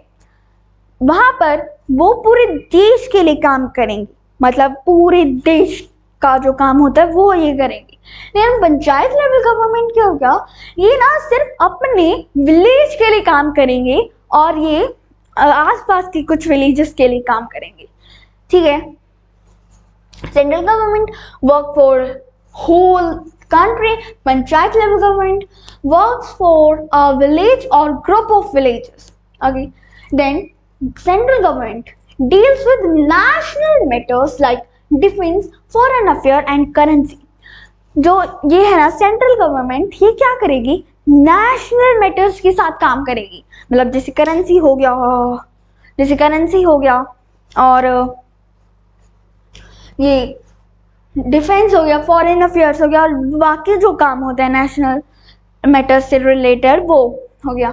Speaker 1: वहां पर वो पूरे देश के लिए काम करेंगे, मतलब पूरे देश का जो काम होता है वो ये करेंगे। लेकिन पंचायत लेवल गवर्नमेंट क्या होगा, ये ना सिर्फ अपने विलेज के लिए काम करेंगे, और ये आसपास की कुछ विलेजेस के लिए काम करेंगे, ठीक है। Central government work for whole country, panchayat level government works for a village or group of villages. Okay, then central government deals with national matters like defense, foreign affair and currency. जो ये है ना central government, ये क्या करेगी, national matters के साथ काम करेगी। मतलब जैसे करेंसी हो गया, और ये डिफेंस हो गया, फॉरेन अफेयर्स हो गया, और बाकी जो काम होते हैं नेशनल मैटर्स से रिलेटेड वो हो गया।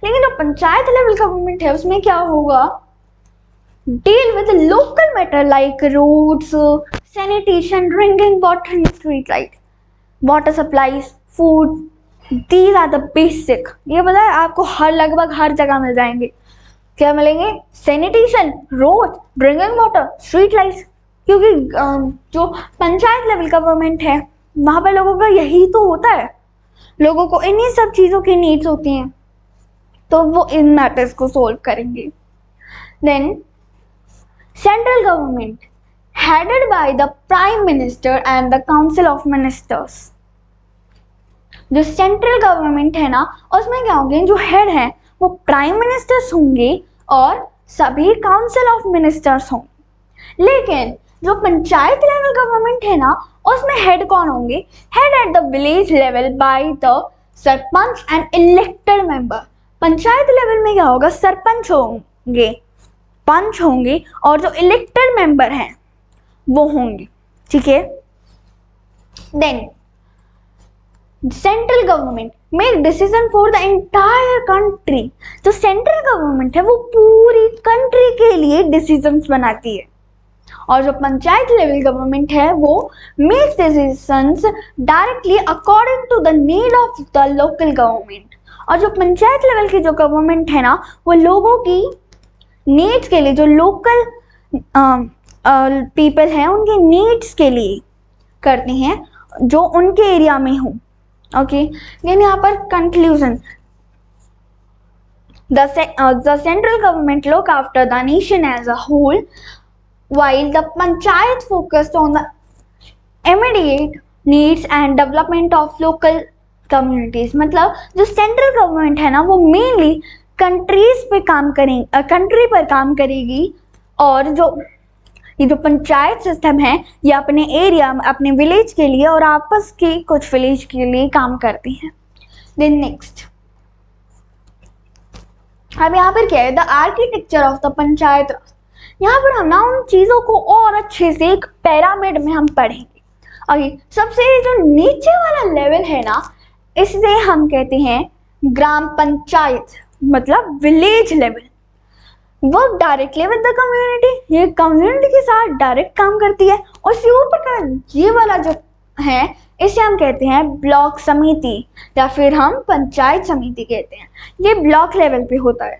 Speaker 1: लेकिन जो पंचायत लेवल गवर्नमेंट है उसमें क्या होगा, deal with local matter like roads, sanitation, drinking water, street light, water supplies, food, these are the basic. ये पता है आपको लगभग हर जगह मिल जाएंगे। क्या मिलेंगे, sanitation, road, drinking water, street lights. क्योंकि जो पंचायत लेवल गवर्नमेंट है वहाँ पर लोगों का यही तो होता है, लोगों को इन्हीं सब चीज़ों की नीड्स होती हैं, तो वो इन मैटर्स को सॉल्व करेंगे। Then central government headed by the prime minister and the council of ministers. जो सेंट्रल गवर्नमेंट है ना उसमें क्या होंगे, जो हेड है वो प्राइम मिनिस्टर्स होंगे और सभी काउंसिल ऑफ मिनिस्टर्स होंगे। लेकिन जो पंचायत लेवल गवर्नमेंट है ना, उसमें हेड कौन होंगे? Head at the village level by the sarpanch and elected member. Panchayat level में क्या होगा? सरपंच होंगे, पंच होंगे और जो इलेक्टेड मेंबर हैं वो होंगे, ठीक है। Then central government make decision for the entire country. जो सेंट्रल गवर्नमेंट है वो पूरी कंट्री के लिए डिसीजंस बनाती है, और जो पंचायत लेवल गवर्नमेंट है वो makes decisions directly according to the need of the local government. और जो पंचायत लेवल की जो गवर्नमेंट है ना, वो लोगों की नीड्स के लिए, जो लोकल पीपल हैं उनके नीड्स के लिए करती हैं, जो उनके एरिया में हो। ओके, देन यहाँ पर conclusion, the central government look after the nation as a whole while the panchayat focused on the immediate needs and development of local communities। मतलब जो सेंट्रल गवर्नमेंट है ना वो मेनली कंट्रीज पे काम करेंगी, कंट्री पर काम करेगी, और जो ये जो पंचायत सिस्टम है ये अपने एरिया, अपने विलेज के लिए और आपस के कुछ विलेज के लिए काम करती है। देन नेक्स्ट, अब यहाँ पर क्या है? The architecture of the panchayat raj. यहाँ पर हम ना उन चीजों को और अच्छे से एक पिरामिड में हम पढ़ेंगे। अभी सबसे जो नीचे वाला लेवल है ना, इसे हम कहते हैं ग्राम पंचायत, मतलब village level. Work directly with the community, ये कम्युनिटी के साथ डायरेक्ट काम करती है। और इसके ऊपर का ये वाला जो है इसे हम कहते हैं ब्लॉक समिति, या फिर हम पंचायत समिति कहते हैं। ये ब्लॉक लेवल पे होता है।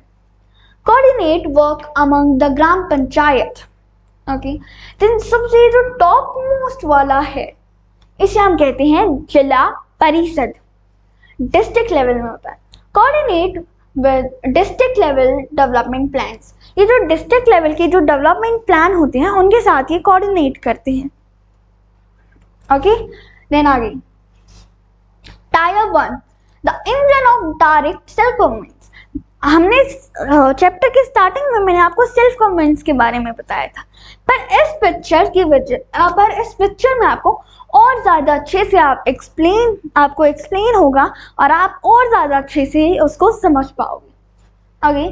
Speaker 1: Coordinate work among the gram panchayat. Okay, then सबसे जो टॉप मोस्ट वाला है इसे हम कहते हैं जिला परिषद, डिस्ट्रिक्ट लेवल में होता है। Coordinate with district level development plans, ये जो डिस्ट्रिक्ट लेवल के जो डेवलपमेंट प्लान होते हैं उनके साथ ये कोऑर्डिनेट करते हैं। ओके, देन आगे tyre 1, the engine of direct self government. हमने चैप्टर के स्टार्टिंग में मैंने आपको सेल्फ गवर्नमेंट के बारे में बताया था, पर इस पिक्चर में आपको और ज़्यादा अच्छे से आपको एक्सप्लेन होगा और आप और ज़्यादा अच्छे से उसको समझ पाओगे। आगे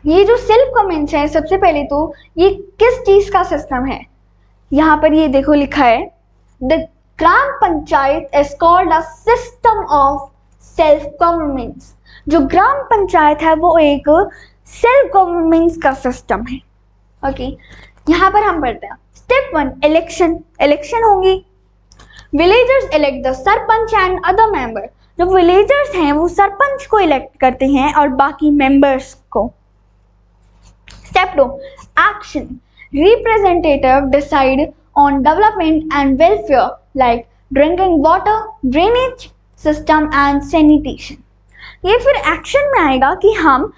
Speaker 1: ये जो सेल्फ गवर्नमेंट है, सबसे पहले तो ये किस चीज का सिस्टम है? यहाँ पर ये देखो लिखा है, the gram panchayat is called a system of self government. जो ग्राम पंचायत है वो एक सेल्फ गवर्नमेंट का सिस्टम है। ओके, यहाँ पर हम पढ़ते हैं स्टेप 1 इलेक्शन होंगी। Villagers elect the sarpanch and other member. जो विलेजर्स हैं वो सरपंच को इलेक्ट करते हैं और बाकी मेंबर्स को। Step 2 action, representative decide on development and welfare like drinking water, drainage system and sanitation. ये फिर एक्शन में आएगा कि हम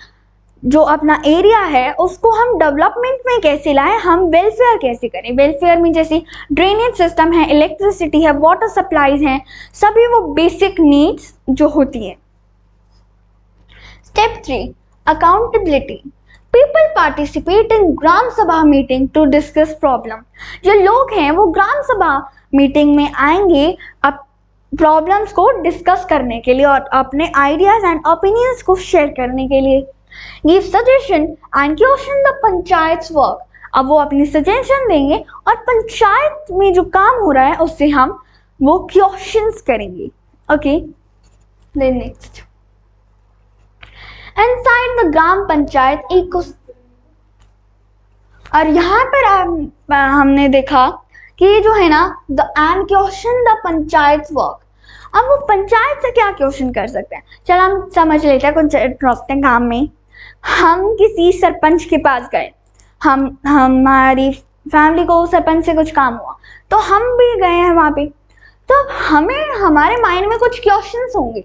Speaker 1: जो अपना एरिया है उसको हम डेवलपमेंट में कैसे लाएं, हम वेलफेयर कैसे करें। वेलफेयर में जैसे ड्रेनेज सिस्टम है, इलेक्ट्रिसिटी है, वाटर सप्लाईज हैं, सभी वो बेसिक नीड्स जो होती है। Step 3 accountability, people participate in gram sabha meeting to discuss problem. जो लोग हैं वो ग्राम सभा मीटिंग में आएंगे अब प्रॉब्लम्स को डिस्कस करने के लिए और अपने आइडियाज एंड ओपिनियंस को शेयर करने के लिए। Give suggestion and question the panchayat work. अब वो अपनी सजेशन देंगे और पंचायत में जो काम हो रहा है उससे हम वो क्वेश्चंस करेंगे। Okay, then next inside the gram panchayat इको। और यहाँ पर हमने देखा कि ये जो है ना the end question the panchayat work. अब वो पंचायत से क्या क्वेश्चन कर सकते हैं, चलो हम समझ लेते हैं कुछ रोकते काम में। हम किसी सरपंच के पास गए, हमारी फैमिली को सरपंच से कुछ काम हुआ तो हम भी गए हैं वहाँ पे, तो अब हमें हमारे माइंड में कुछ क्वेश्चंस होंगे।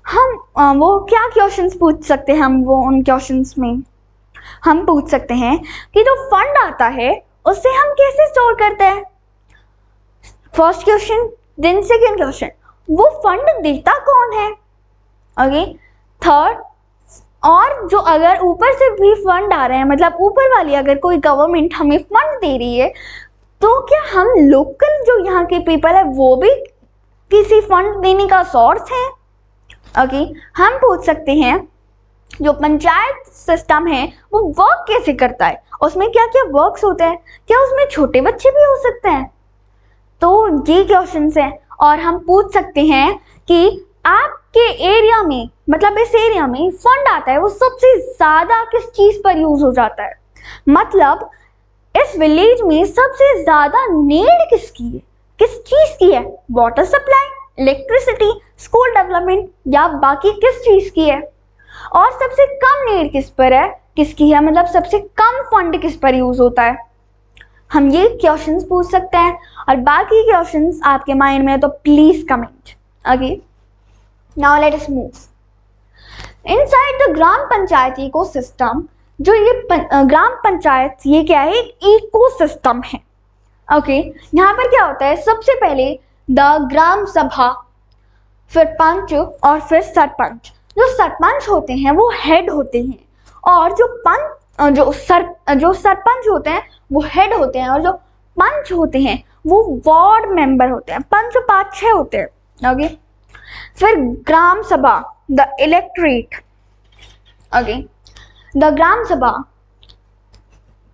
Speaker 1: हम वो क्या क्वेश्चंस पूछ सकते हैं? हम वो उन क्वेश्चंस में हम पूछ सकते हैं कि जो फंड आता है उससे हम कैसे स्टोर करते हैं, first question. Then second question, वो फंड देता कौन है? ओके, थर्ड और जो अगर ऊपर से भी फंड आ रहे हैं, मतलब ऊपर वाली अगर कोई गवर्नमेंट हमें फंड दे रही है, तो क्या हम लोकल जो यहाँ के पीपल है वो भी किसी फंड देने का सोर्स है? ओके, हम पूछ सकते हैं जो पंचायत सिस्टम है वो वर्क कैसे करता है, उसमें क्या क्या वर्क्स होते हैं, क्या उसमें छोटे बच्चे भी हो सकते हैं? तो ये क्वेश्चंस हैं। और हम पूछ सकते हैं कि आपके एरिया में, मतलब इस एरिया में फंड आता है वो सबसे ज्यादा किस चीज पर यूज हो जाता है, मतलब इस विलेज में सबसे ज्यादा नीड किसकी है, किस चीज की है? Water supply, electricity, school development या बाकी किस चीज की है? और सबसे कम नीड किस पर है, किसकी है, मतलब सबसे कम फंड किस पर यूज होता है? हम ये क्वेश्चंस पूछ सकते हैं। और बाकी क्वेश्चंस आपके माइंड में है तो please comment. Okay, now let us move inside the gram panchayat ecosystem. जो ये ग्राम पंचायत, ये क्या है? एक इकोसिस्टम है। ओके, यहाँ पर क्या होता है? सबसे पहले द ग्राम सभा, फिर पंच और फिर सरपंच। जो सरपंच होते हैं वो हेड होते हैं, और जो सरपंच होते हैं वो हेड होते हैं, और जो पंच होते हैं वो वार्ड मेंबर होते हैं। पंच 5-6 होते हैं। ओके, फिर ग्राम सभा, the electorate. Okay, the gram सभा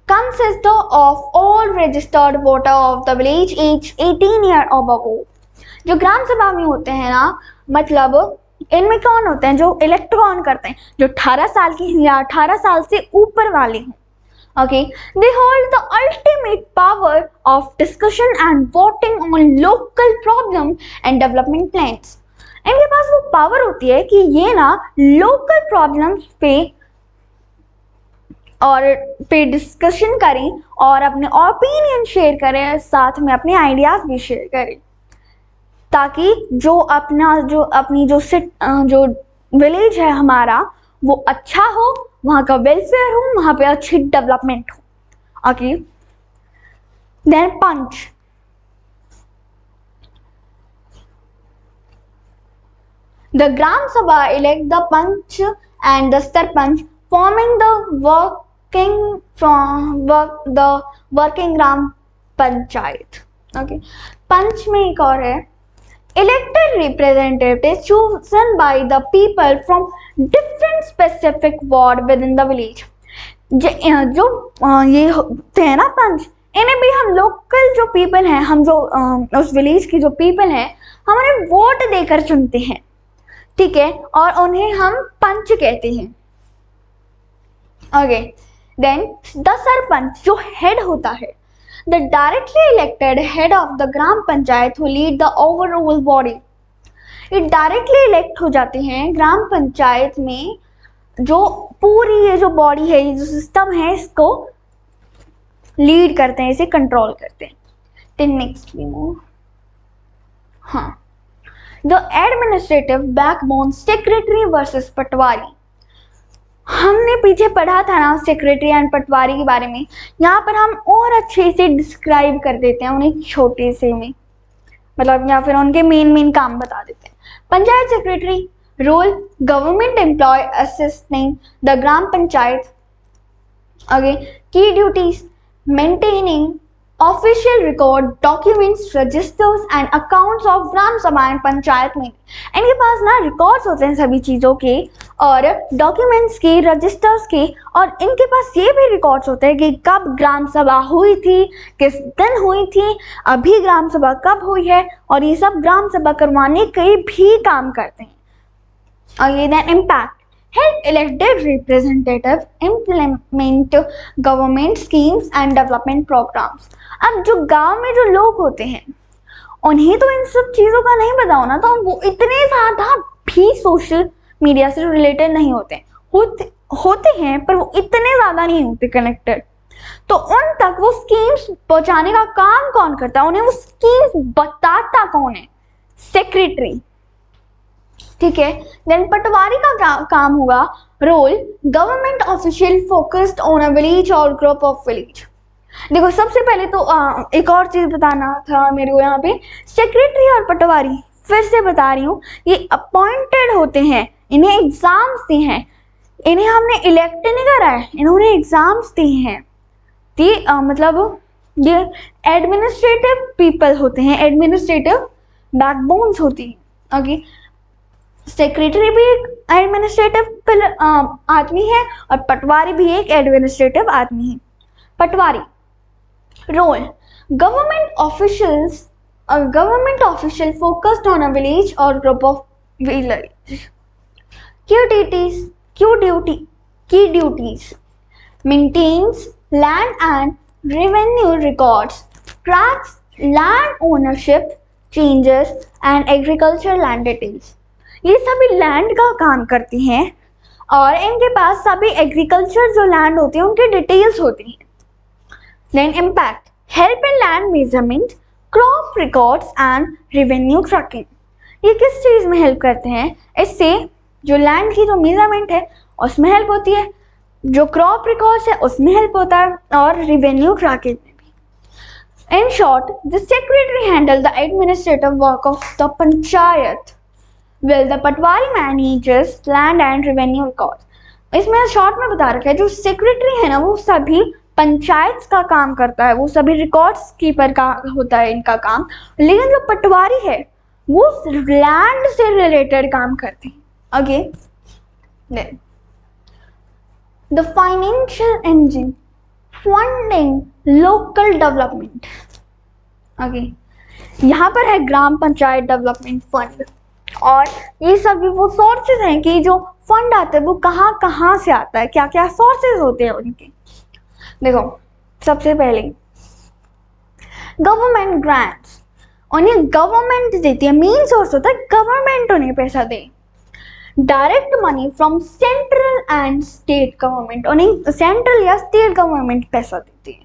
Speaker 1: consists of all registered voter of the village age 18 year above। जो ग्राम सभा में होते हैं ना, मतलब इनमें कौन होते हैं? जो इलेक्ट्रॉन करते हैं, जो 18 साल के या 18 साल से ऊपर वाले हैं। Okay, they hold the ultimate power of discussion and voting on local problem and development plans। इनके पास वो पावर होती है कि ये ना लोकल प्रॉब्लम्स पे डिस्कशन करें और अपने ओपिनियन शेयर करें, साथ में अपने आइडियाज भी शेयर करें, ताकि जो विलेज है हमारा वो अच्छा हो, वहाँ का वेलफेयर हो, वहाँ पे अच्छी डेवलपमेंट हो। Okay, then panch. The gram sabha elect the panch and the sarpanch, forming the working gram panchayat. Okay, panch में एक और है, elected representatives chosen by the people from different specific ward within the village। जो ये होते हैं ना पंच, इन्हें भी हम लोकल जो पीपल हैं, हम जो उस विलेज की जो पीपल हैं, हम उन्हें वोट देकर चुनते हैं, ठीक है, और उन्हें हम पंच कहते हैं। ओके, देन द सरपंच जो हेड होता है, the directly elected head of the gram panchayat who lead the overall body। ये डायरेक्टली इलेक्ट हो जाते हैं ग्राम पंचायत में, जो पूरी ये जो बॉडी है, ये जो सिस्टम है, इसको लीड करते हैं, इसे कंट्रोल करते हैं। Then next we move. हाँ, the administrative backbone secretary versus patwari. हमने पीछे पढ़ा था ना सेक्रेटरी एंड पटवारी के बारे में, यहाँ पर हम और अच्छे से डिस्क्राइब कर देते हैं उन्हें छोटे से में, मतलब या फिर उनके मेन काम बता देते हैं। Panchayat secretary role, government employ assisting the gram panchayat. आगे, की duties, maintaining official record, documents, registers and accounts of gram sabha and panchayat में। इनके पास ना रिकॉर्ड्स होते हैं सभी चीज़ों के, और डॉक्यूमेंट्स के, रजिस्टर्स के, और इनके पास ये भी रिकॉर्ड्स होते हैं कि कब ग्राम सभा हुई थी, किस दिन हुई थी, अभी ग्राम सभा कब हुई है, और ये सब ग्राम सभा करवाने के भी काम करते हैं। और ये then impact, help elected representative implement government schemes and development programs। अब जो गांव में जो लोग होते हैं उन्हें तो इन सब चीज़ों का नहीं पता होना, तो वो इतने ज़्यादा भी सोशल मीडिया से रिलेटेड नहीं होते हैं, पर वो इतने ज़्यादा नहीं होते कनेक्टेड। तो उन तक वो स्कीम्स पहुंचाने का काम कौन करता है, उन्हें वो स्कीम्स बताता कौन है? सेक्रेटरी, ठीक है। देन पटवारी का काम होगा role, government official focused on a village और ग्रुप ऑफ विलेज। देखो सबसे पहले तो एक और चीज बताना था मेरे को यहाँ पे, सेक्रेटरी और पटवारी फिर से बता रही हूँ, ये अपॉइंटेड होते हैं, इन्हें एग्जाम्स दिए हैं, इन्हें हमने इलेक्ट नहीं करा है, इन्होंने एग्जाम्स दिए हैं। मतलब ये एडमिनिस्ट्रेटिव पीपल होते हैं, एडमिनिस्ट्रेटिव बैकबोन्स होती हैं। ओके, सेक्रेटरी भी एक एडमिनिस्ट्रेटिव आदमी है और पटवारी भी एक एडमिनिस्ट्रेटिव आदमी है। पटवारी role, government official focused on a village or group of village. Key duties: maintains land and revenue records, tracks land ownership changes and agricultural land details. ये सभी लैंड का काम करती हैं और इनके पास सभी एग्रीकल्चर जो लैंड होती है उनकी डिटेल्स होती हैं। Then impact, help in land measurement, crop records and revenue tracking. ये किस चीज में हेल्प करते हैं? इससे जो लैंड की जो मेजरमेंट है उसमें हेल्प होती है, जो क्रॉप रिकॉर्ड्स है उसमें हेल्प होता है और रिवेन्यू ट्रैकिंग में भी। In short, the secretary handle the administrative work of the panchayat, while the patwari manages land and revenue records. इसमें शॉर्ट में बता रखा है, जो सेक्रेटरी है ना वो सभी पंचायत का काम करता है, वो सभी रिकॉर्ड्स कीपर का होता है इनका काम, लेकिन जो पटवारी है वो लैंड से रिलेटेड काम करते हैं। Okay, the financial engine, funding local development. Okay, यहाँ पर है ग्राम पंचायत डेवलपमेंट फंड, और ये सभी वो सोर्सेज हैं कि जो फंड आता है वो कहाँ कहाँ से आता है, क्या क्या सोर्सेज होते हैं उनके। देखो, सबसे पहले गवर्नमेंट ग्रांट्स, उन्हें गवर्नमेंट देती है, मेन सोर्स होता है गवर्नमेंट उन्हें पैसा दे। Direct money from central and state government, उन्हें सेंट्रल या स्टेट गवर्नमेंट पैसा देती है।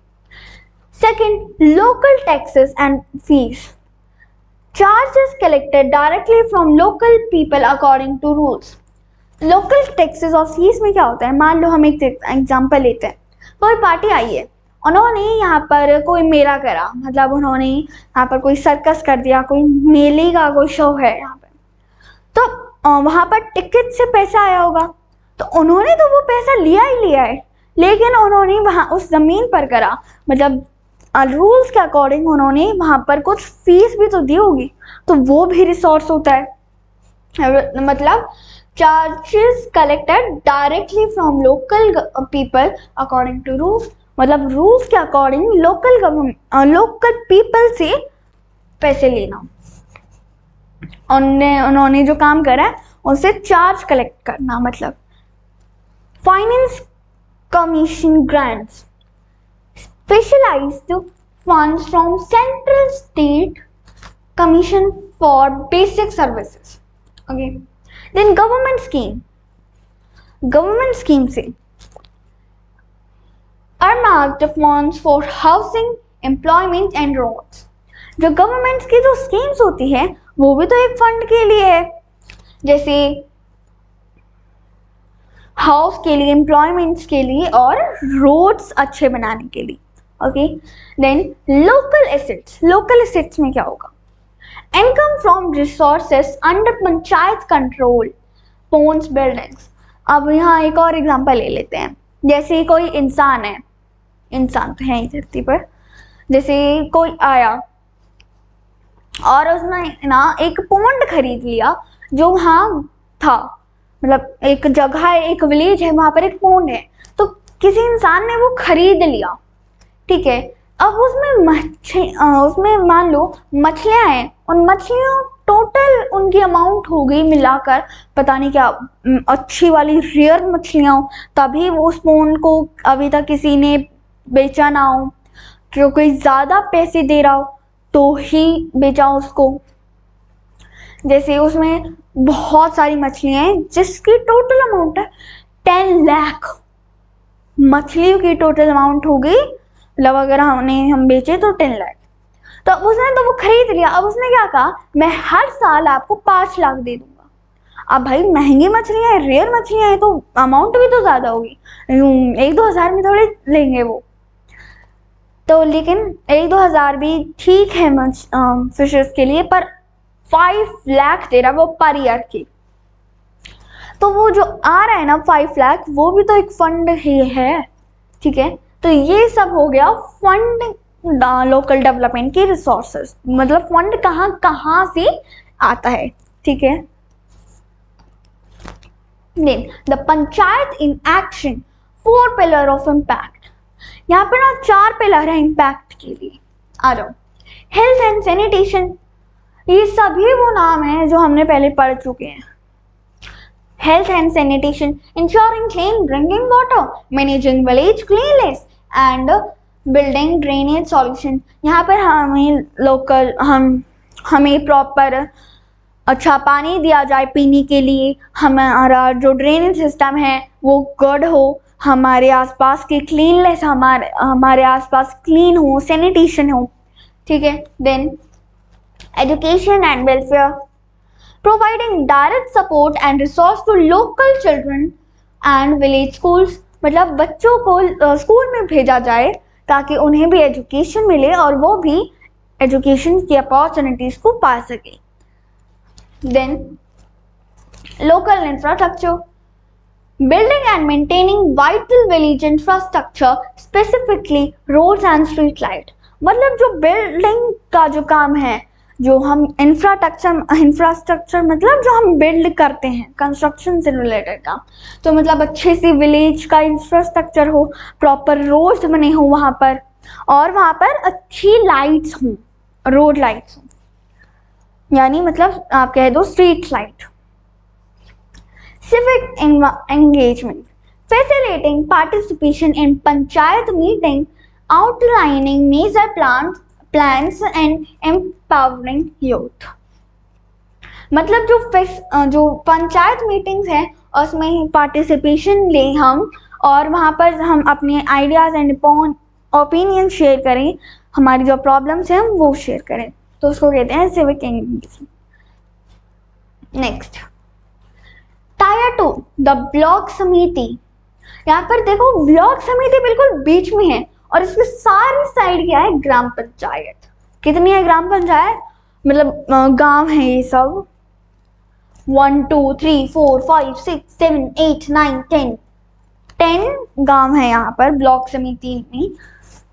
Speaker 1: Second, local taxes and fees, charges collected directly from local people according to rules. Local taxes और फीस में क्या होता है, मान लो हम एक एग्जांपल लेते हैं, कोई पार्टी आई है, उन्होंने यहाँ पर कोई मेला करा, मतलब उन्होंने यहाँ पर कोई सर्कस कर दिया, कोई मेले का कोई शो है यहाँ पर, तो वहाँ पर टिकट से पैसा आया होगा, तो उन्होंने तो वो पैसा लिया ही लिया है, लेकिन उन्होंने वहाँ उस जमीन पर करा, मतलब रूल्स के अकॉर्डिंग उन्होंने वहाँ पर कुछ फीस भी तो दी होगी, तो वो भी रिसोर्स होता है। मतलब charges collected directly from local people according to rules, मतलब रूल्स के अकॉर्डिंग लोकल पीपल से पैसे लेना, उन्होंने जो काम करा है उनसे चार्ज कलेक्ट करना। मतलब finance commission grants, specialised funds from central state commission for basic services. Okay, then government scheme से earmarked funds for housing, employment and roads. जो गवर्नमेंट की जो स्कीम्स होती है वो भी तो एक फंड के लिए है, जैसे हाउस के लिए, एम्प्लॉयमेंट्स के लिए और रोड्स अच्छे बनाने के लिए। ओके, देन लोकल एसेट्स में क्या होगा, income from resources under panchayat control, ponds, buildings. अब यहाँ एक और एग्जांपल ले लेते हैं, जैसे कोई इंसान है, इंसान तो है ही धरती पर, जैसे कोई आया और उसने ना एक पॉन्ड खरीद लिया जो वहाँ था, मतलब एक जगह है, एक विलेज है, वहाँ पर एक पॉन्ड है, तो किसी इंसान ने वो खरीद लिया, ठीक है। अब उसमें मान लो मछलियाँ हैं, उन मछलियों टोटल उनकी अमाउंट हो गई मिलाकर पता नहीं क्या, अच्छी वाली रेयर मछलियाँ, तभी वो उस पॉन्ड को अभी तक किसी ने बेचा ना हो, क्योंकि ज़्यादा पैसे दे रहा हो तो ही बेचा उसको। जैसे उसमें बहुत सारी मछलियाँ हैं जिसकी टोटल अमाउंट है 10 लाख, मछलियों की टोटल अमाउंट हो गई, मतलब अगर हम बेचे तो 10 लाख। तो उसने तो वो खरीद लिया, अब उसने क्या कहा, मैं हर साल आपको 5 लाख दे दूंगा। अब भाई महंगी मछलियाँ हैं, रेयर मछलियाँ हैं, तो अमाउंट भी तो ज़्यादा होगी, 1-2 हज़ार में थोड़े लेंगे वो तो, लेकिन 1-2 हज़ार भी ठीक है फिशेस के लिए, पर 5 लाख दे रहा वो पर ईयर की। तो वो जो आ रहा है ना 5 लाख, वो भी तो एक फंड ही है, ठीक है। तो ये सब हो गया फंड, लोकल डेवलपमेंट की रिसोर्सेज, मतलब फंड कहाँ कहाँ से आता है, ठीक है। Then the panchayat in action, 4 pillar of impact. यहाँ पर ना 4 पिलर है इम्पैक्ट के लिए। आ जाओ, हेल्थ एंड सैनिटेशन, ये सभी वो नाम है जो हमने पहले पढ़ चुके हैं। Health and sanitation, ensuring clean drinking water, managing village cleanness and building drainage solution. यहाँ पर हमें प्रॉपर अच्छा पानी दिया जाए पीने के लिए, हमारा जो ड्रेनेज सिस्टम है वो गुड हो, हमारे आसपास की क्लीननेस, हमारे आसपास क्लीन हो, सैनिटेशन हो, ठीक है। Then education and welfare, providing direct support and resource to local children and village schools, मतलब बच्चों को स्कूल में भेजा जाए ताकि उन्हें भी एजुकेशन मिले और वो भी एजुकेशन की अपॉर्चुनिटीज को पा सके। Then local infrastructure, building and maintaining vital village infrastructure, specifically roads and street light। मतलब जो बिल्डिंग का जो काम है, जो हम इंफ्रास्ट्रक्चर मतलब जो हम बिल्ड करते हैं, कंस्ट्रक्शन से रिलेटेड काम, तो मतलब अच्छे से विलेज का इंफ्रास्ट्रक्चर हो, प्रॉपर रोड्स बने हो वहाँ पर, और वहाँ पर अच्छी लाइट्स हों, रोड लाइट्स हों, यानी मतलब आप कह दो street light. Civic engagement, facilitating participation in panchayat meeting, outlining major plans and empowering youth। मतलब जो पंचायत मीटिंग्स हैं उसमें पार्टिसिपेशन लें हम, और वहाँ पर हम अपने आइडियाज़ एंड ओपिनियन शेयर करें, हमारी जो प्रॉब्लम्स हैं हम वो शेयर करें, तो उसको कहते हैं civic engagement. Next tyre 2, the block समिति। यहाँ पर देखो ब्लॉक समिति बिल्कुल बीच में है और इसकी सारी साइड क्या है, ग्राम पंचायत। कितनी है ग्राम पंचायत, मतलब गांव है ये सब, 1 2 3 4 5 6 7 8 9 10 गांव है यहाँ पर ब्लॉक समिति में।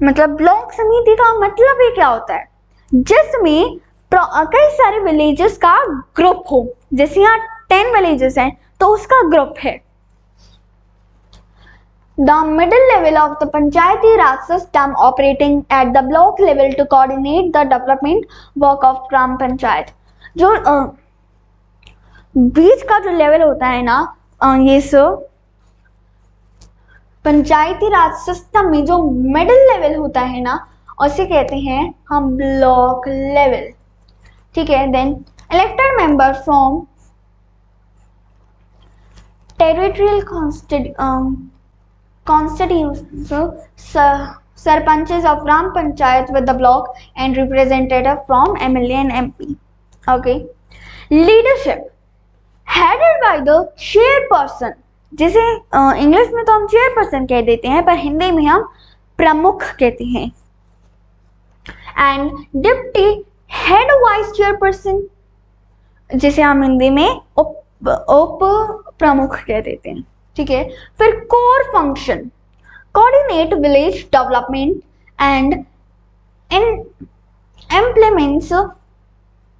Speaker 1: मतलब ब्लॉक समिति का मतलब ये क्या होता है, जिसमें कई सारे विलेजेस का ग्रुप हो, जैसे यहाँ 10 विलेजेस हैं तो उसका ग्रुप है। The middle level of the Panchayati Raj system operating at the block level to coordinate the development work of Gram Panchayat। जो बीच का जो लेवल होता है ना, ये सब पंचायती राज सिस्टम में जो मिडिल लेवल होता है ना, उसे कहते हैं हम ब्लॉक लेवल, ठीक है। Then elected member from territorial constituency, sarpanches of gram panchayat with the block and representative from MLA and MP. Okay, leadership headed by the chairperson, जिसे इंग्लिश में तो हम चेयरपर्सन कह देते हैं पर हिंदी में हम प्रमुख कहते हैं, and deputy head vice chairperson, जिसे हम हिंदी में उप प्रमुख कह देते हैं, ठीक है। फिर core function, coordinate village development and implements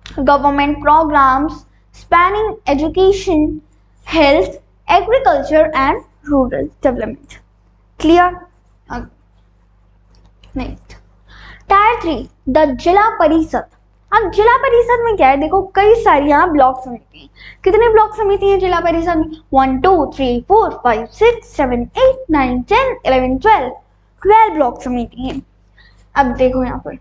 Speaker 1: government programmes spanning education, health, agriculture and rural development. Clear? Next tier 3, the Zila Parishad. अब जिला परिषद में क्या है, देखो कई सारी यहाँ ब्लॉक समिति हैं। कितने ब्लॉक समिति हैं जिला परिषद में, 1 2 3 4 5 6 7 8 9 10 11 12 ब्लॉक समिति हैं। अब देखो यहाँ पर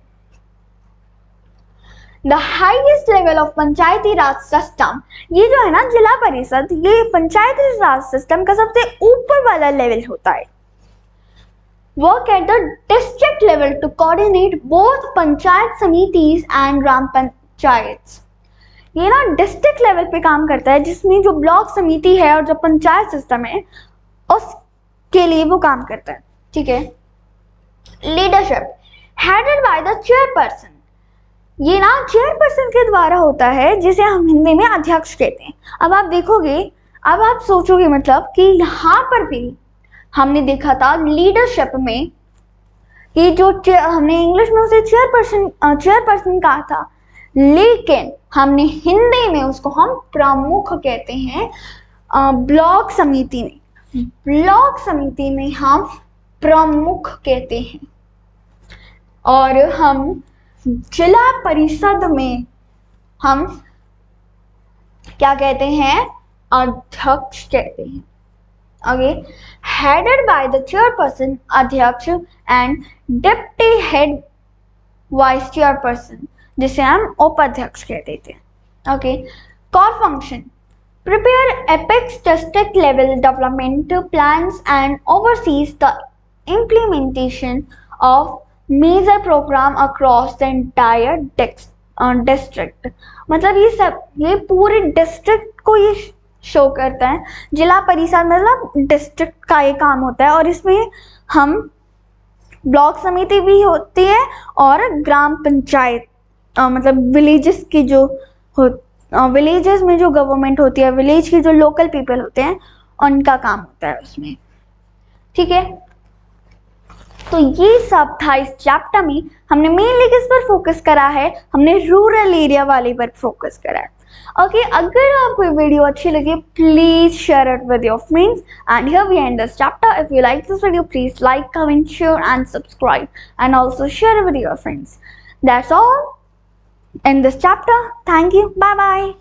Speaker 1: the highest level of Panchayati Raj system, ये जो है ना जिला परिषद, ये पंचायती राज सिस्टम का सबसे ऊपर वाला लेवल होता है। Work at the district level to coordinate both panchayat समितिस and ग्राम पंचायत। ये ना डिस्ट्रिक्ट लेवल पे काम करता है, जिसमें जो ब्लॉक समिति है और जो पंचायत सिस्टम है उसके लिए वो काम करता है, ठीक है। Leadership headed by the chairperson, ये ना चेयरपर्सन के द्वारा होता है, जिसे हम हिंदी में अध्यक्ष कहते हैं। अब आप देखोगे अब आप सोचोगे मतलब कि यहाँ पर भी हमने देखा था लीडरशिप में कि जो हमने इंग्लिश में उसे चेयरपर्सन कहा था, लेकिन हमने हिंदी में उसको हम प्रमुख कहते हैं। ब्लॉक समिति में हम प्रमुख कहते हैं, और हम जिला परिषद में हम क्या कहते हैं, अध्यक्ष कहते हैं। Okay, headed by the chairperson adhyaksh and deputy head vice chairperson, जिसे हम उपाध्यक्ष कहते थे। Okay, core function prepare apex district level development plans and oversees the implementation of major program across the entire district। मतलब ये पूरे डिस्ट्रिक्ट को ये शो करता है। जिला परिषद मतलब डिस्ट्रिक्ट का ये काम होता है, और इसमें हम ब्लॉक समिति भी होती है और ग्राम पंचायत मतलब विलेजेस की जो विलेजेस में जो गवर्नमेंट होती है, विलेज के जो लोकल पीपल होते हैं, उनका काम होता है उसमें। ठीक है, तो ये सब था इस चैप्टर में। हमने मेनली किस पर फोकस करा है, हमने रूरल एरिया वाले पर फोकस करा है। ओके, अगर आपको ये वीडियो अच्छी लगी please share it with your friends, and here we end this chapter. If you like this video please like, comment, share and subscribe, and also share with your friends. That's all in this chapter. Thank you. Bye bye.